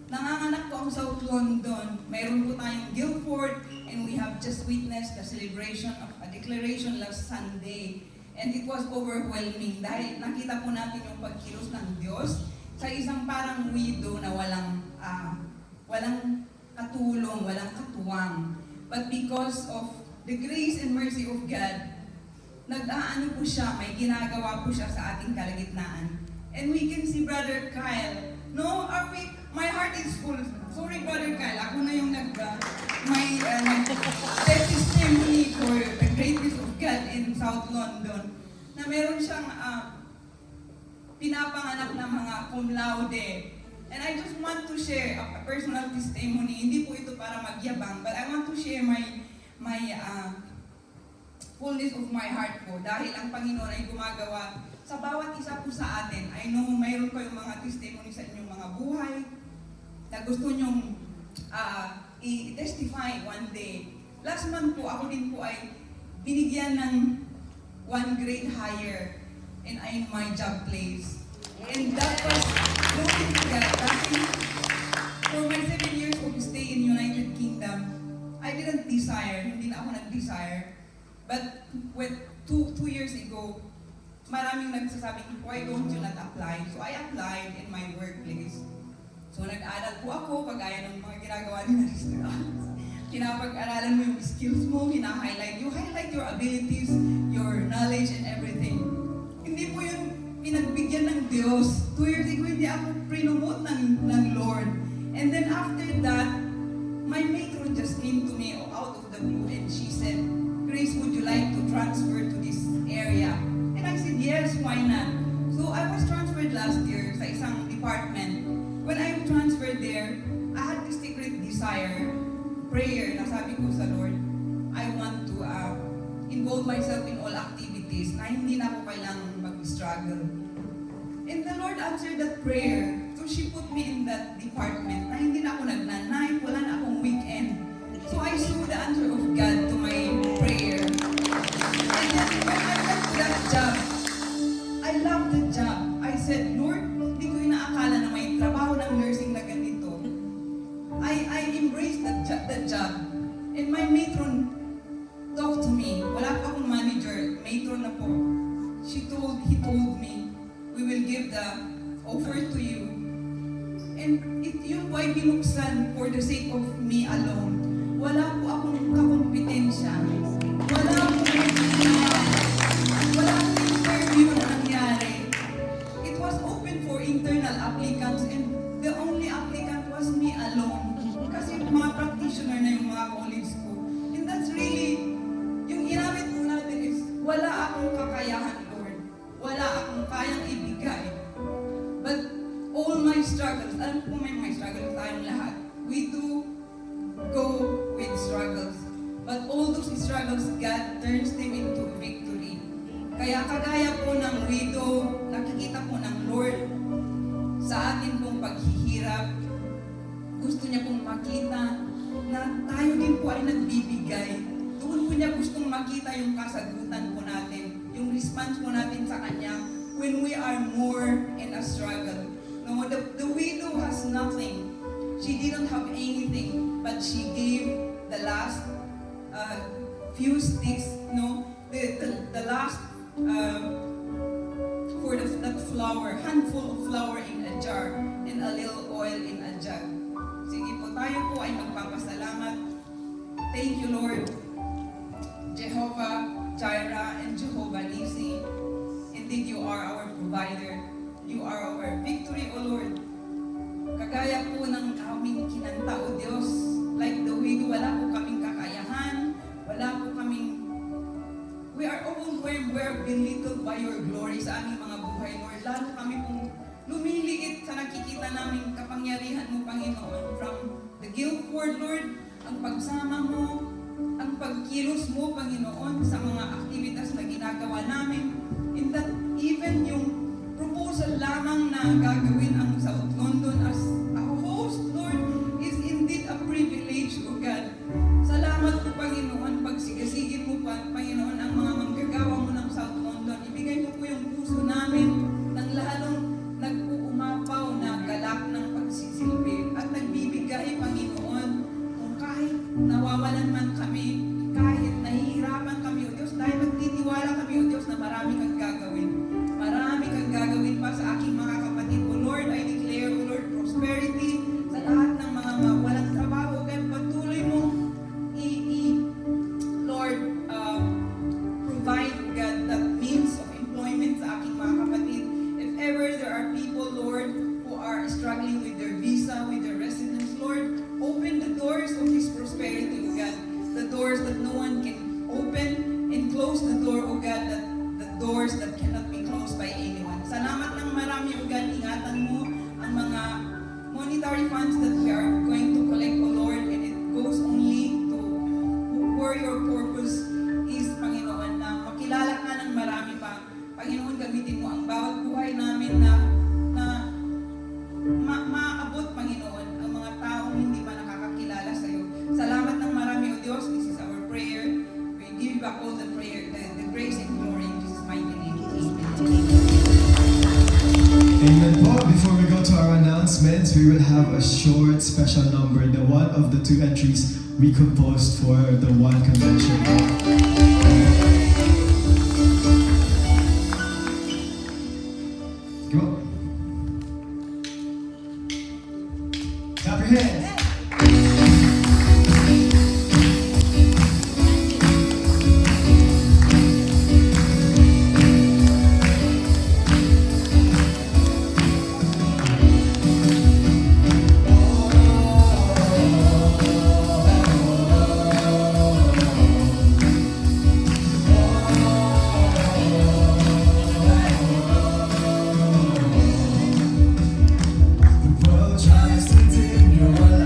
Nanganganak po ang South London. Mayroon po tayong Guildford, and we have just witnessed the celebration of a declaration last Sunday. And it was overwhelming dahil nakita po natin yung pagkilos ng Diyos sa isang parang widow na walang katulong, walang katuwang. But because of the grace and mercy of God, nag-aano po siya, may ginagawa po siya sa ating kalagitnaan. And we can see Brother Kyle, no, my heart is full. Sorry, Brother Kyle, ako na yung testimony for the greatness of God in South London, na meron siyang pinapanganak na mga cum laude. And I just want to share a personal testimony. Hindi po ito para magyabang, but I want to share my fullness of my heart po. Dahil ang Panginoon ay gumagawa sa bawat isa po sa atin. I know mayroon kayong mga testimony sa inyong mga buhay na gusto nyong i-testify one day. Last month po, ako din po ay binigyan ng 1 grade higher in my job place. And that was looking to God. Kasi for my 7 years of stay in United Kingdom, I didn't desire, hindi na ako nag-desire. But with 2 years ago, maraming nagsasabing, "Why don't you not apply?" So I applied in my workplace. So nag-aral po ako, kagaya ng mga ginagawa ni Narista. Pinapag-aralan mo yung skills mo, you highlight your abilities, your knowledge, and everything. Hindi po yun pinagbigyan ng Diyos. 2 years ago, hindi ako promote ng Lord. And then after that, my matron just came to me out of the blue and she said, "Grace, would you like to transfer to this area?" And I said, "Yes, why not?" So I was transferred last year sa isang department. When I transferred there, I had this secret desire, prayer, na sabi ko sa Lord, I want to involve myself in all activities na hindi na ako kailangang mag-struggle. And the Lord answered that prayer. So she put me in that department na hindi na ako nagnanay, wala na akong weekend. So I saw the answer of God to my prayer. And then when I went to that job, I loved the job. I said, "Lord, hindi ko inaakala na may trabaho ng nursing na ganito." I embraced that job. And my matron talked to me. Wala pa akong manager, matron na po. He told me, "We will give the offer to you." And yun po ay binuksan for the sake of me alone. Wala po akong kakompetensya. Wala akong interview na nangyari. response po natin sa Kanya when we are more in a struggle. No, the widow has nothing. She didn't have anything, but she gave the last few sticks, no, the last for that flour, handful of flour in a jar and a little oil in a jug. Sige po, tayo po ay magpapasalamat. Thank you, Lord, Jehovah Jireh and Jehovah Nissi. Indeed, you are our provider. You are our victory, O Lord. Kagaya po ng aming kinanta, O Diyos, like the widow, wala po kaming kakayahan, wala po kaming, we are overwhelmed, we are belittled by your glory sa aming mga buhay, Lord. Lalo kami pong lumiliit sa nakikita naming kapangyarihan mo, Panginoon, from the Guildford, Lord, ang pagsama mo, ang pagkilos mo, Panginoon, sa mga aktivitas na ginagawa namin, in that even yung proposal lamang na gagawin ang South London as a host, Lord, is indeed a privilege, O God. Salamat po, Panginoon, pagsigasigin mo pa, Panginoon, ang mga manggagawa mo ng South London. Ibigay mo po yung puso namin ng lalong nag-uumapaw na galak ng pagsisilbi at nagbibigay, Panginoon, kung kahit nawawalan man kami, kahit nahihirapan kami, O Diyos, dahil nagtitiwala kami, O Diyos, na marami kang gagawin. Marami kang gagawin pa sa aking mga kapatid. O Lord, I declare, O Lord, prosperity sa lahat ng mga walang trabaho. Kaya patuloy mo Lord, provide, God, that means of employment sa aking mga kapatid. If ever there are people, Lord, who are struggling with their visa, with their residence, Lord, open the doors of this prosperity, O God. The doors that no one can open, and close the door, O God, that the doors that cannot be closed by anyone. Salamat ng marami, O God. Ingatan mo ang mga monetary funds that we are going to collect, O Lord, and it goes only to where your purpose is, Panginoon, na makilala ka ng marami pa. Panginoon, gamitin mo ang bawat buhay namin na maabot, Panginoon, ang mga taong hindi pa nakakakilala sa iyo. Salamat ng marami, O Diyos. This is our prayer. We give back all the prayer, the grace and glory in Jesus' mighty name.
Amen po. Before we go to our announcements, we will have a short special number, the one of the two entries we composed for the One Convention. Go. Clap your hands. The world tries to dim your light.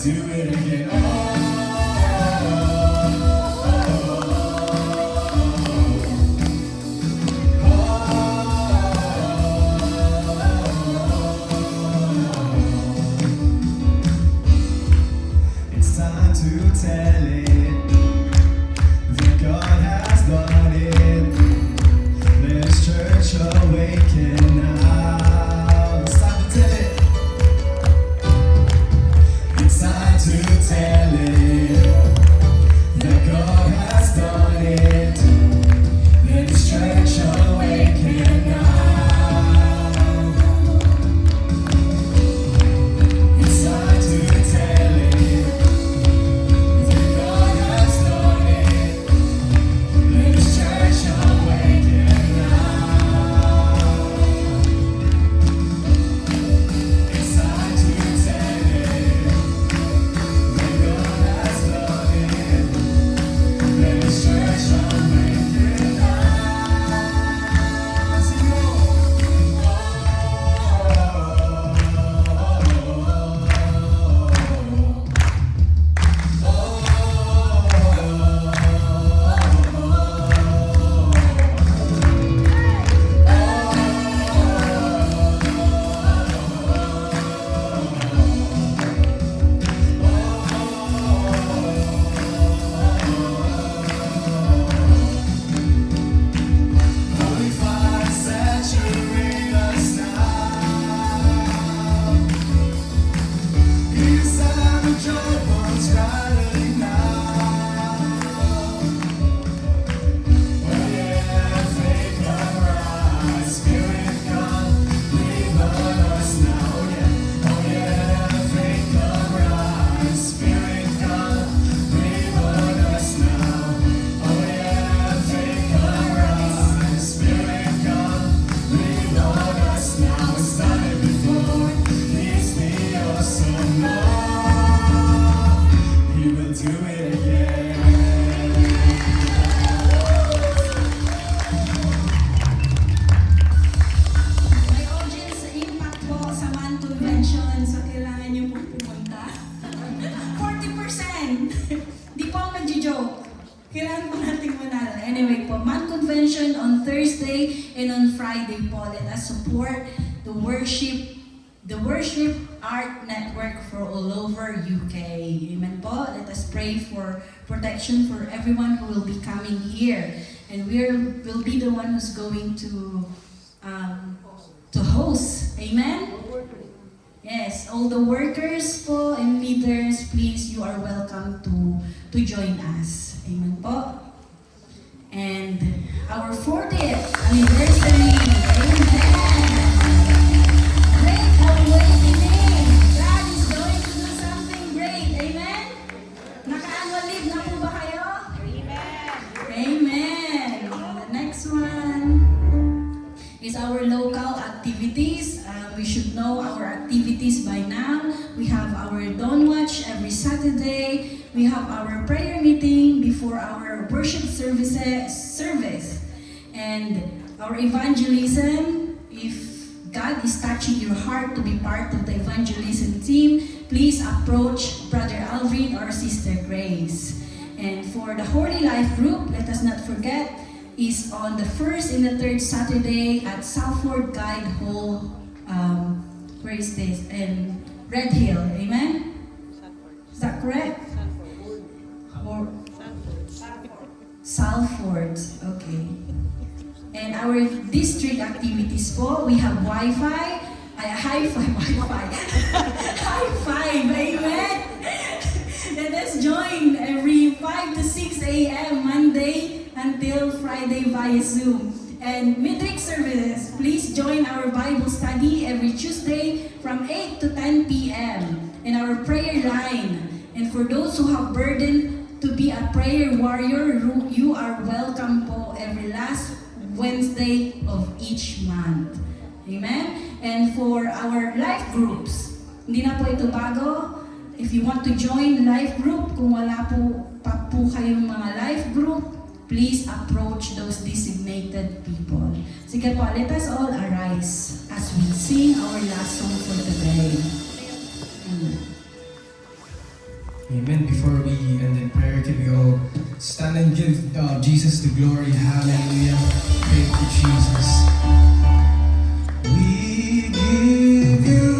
do it again. It's time to tell it that God has done it. Let His church awaken now. It's time to tell it. It's time to tell it that God has done it. Let His church awaken now. It's time to tell it that God has done it. Let His church awaken now. It's time to tell it that God has done it. Let His church awaken now. Sing Holy fire, saturate us now. Inside the joy burns brightly now. Oh yeah, faith come rise, Spirit come, breathe on us now. Oh yeah, faith come rise, Spirit come, breathe on us now. Oh yeah, faith come rise, Spirit come, breathe on us now. It's done it before, please be awesome, Lord. He will do it again.
May audience sa Impact po sa Man Convention, so kailangan niyo po pumunta. 40%! Di po ako nagjo-joke. Kailangan po natin manalo. Anyway po, Man Convention on Thursday and on Friday po. Let us support the worship art network for all over UK. Amen po. Let us pray for protection for everyone who will be coming here. And will be the one who's going to host. Amen? Yes, all the workers po and leaders, please, you are welcome to join us. Amen po. And our 40th anniversary. Amen. Great awakening. God is going to do something great. Amen? Naka-annual leave na po ba kayo? Amen. The next one is our local activities. We should know our activities by now. We have our Dawn Watch every Saturday. We have our prayer meeting before our worship service. And our evangelism. If God is touching your heart to be part of the evangelism team, please approach Brother Alvin or Sister Grace. And for the Holy Life group, let us not forget, is on the first and the third Saturday at Salford Guide Hall. Where is this? And Red Hill. Amen? Is that correct? Or Salford. Okay. And our district activities po, we have Wi-Fi. High five. Amen? Let us join every 5 to 6 a.m. Monday until Friday via Zoom. And midweek services, please join our Bible study every Tuesday from 8 to 10 p.m. And our prayer line. And for those who have burden to be a prayer warrior, you are welcome po every last Wednesday of each month. Amen? And for our life groups, hindi na po ito bago. If you want to join the life group, kung wala pa po kayong mga life group, please approach those designated people. Sige po, let us all arise as we sing our last song for today. Amen.
Amen. Before we end in prayer, can we all stand and give Jesus the glory? Hallelujah. Thank you, Jesus. We give you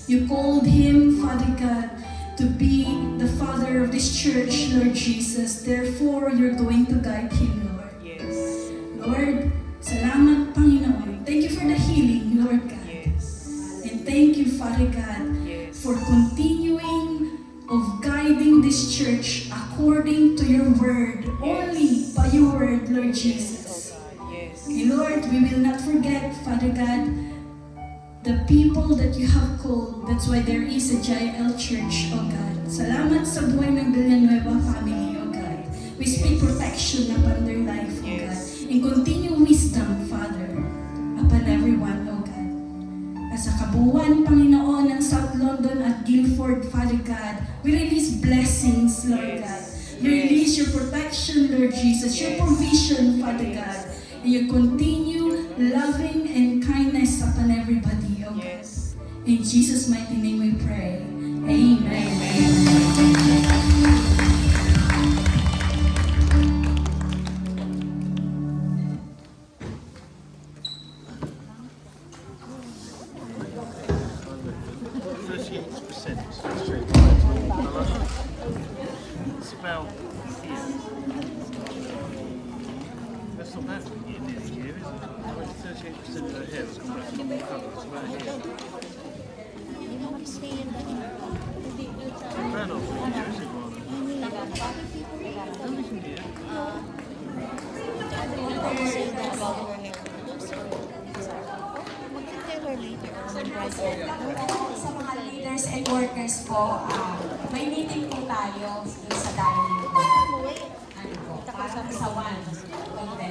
You called him, Father God, to be the father of this church, Lord Jesus. Therefore, you're going to guide him, Lord.
Yes.
Lord, salamat, Panginoon. Thank you for the healing, Lord God.
Yes.
And thank you, Father God,
Yes.
for continuing of guiding this church according to your word, only by your word, Lord Jesus.
Oh God. Yes.
Lord, we will not forget, Father God, the people that you have called. That's why there is a JL Church, oh God. Salamat sa buhay ng Villanueva family, oh God. We speak protection upon their life, oh God. And continue wisdom, Father, upon everyone, oh God. As sa kabuuan, Panginoon, ng South London at Guildford, Father God, we release blessings, Lord God. We release your protection, Lord Jesus, your provision, Father God. And you continue loving and kindness upon everybody, oh God. In Jesus' mighty name we pray. Amen.
It's about here. That's not bad for a year, nearly a year, is it? 38% of her hair has come back from the colour. It's about here. Ran off for a year, is it rather?
Sa mga leaders and workers po, may meeting po tayo sa dining room. Ano po, para sa one.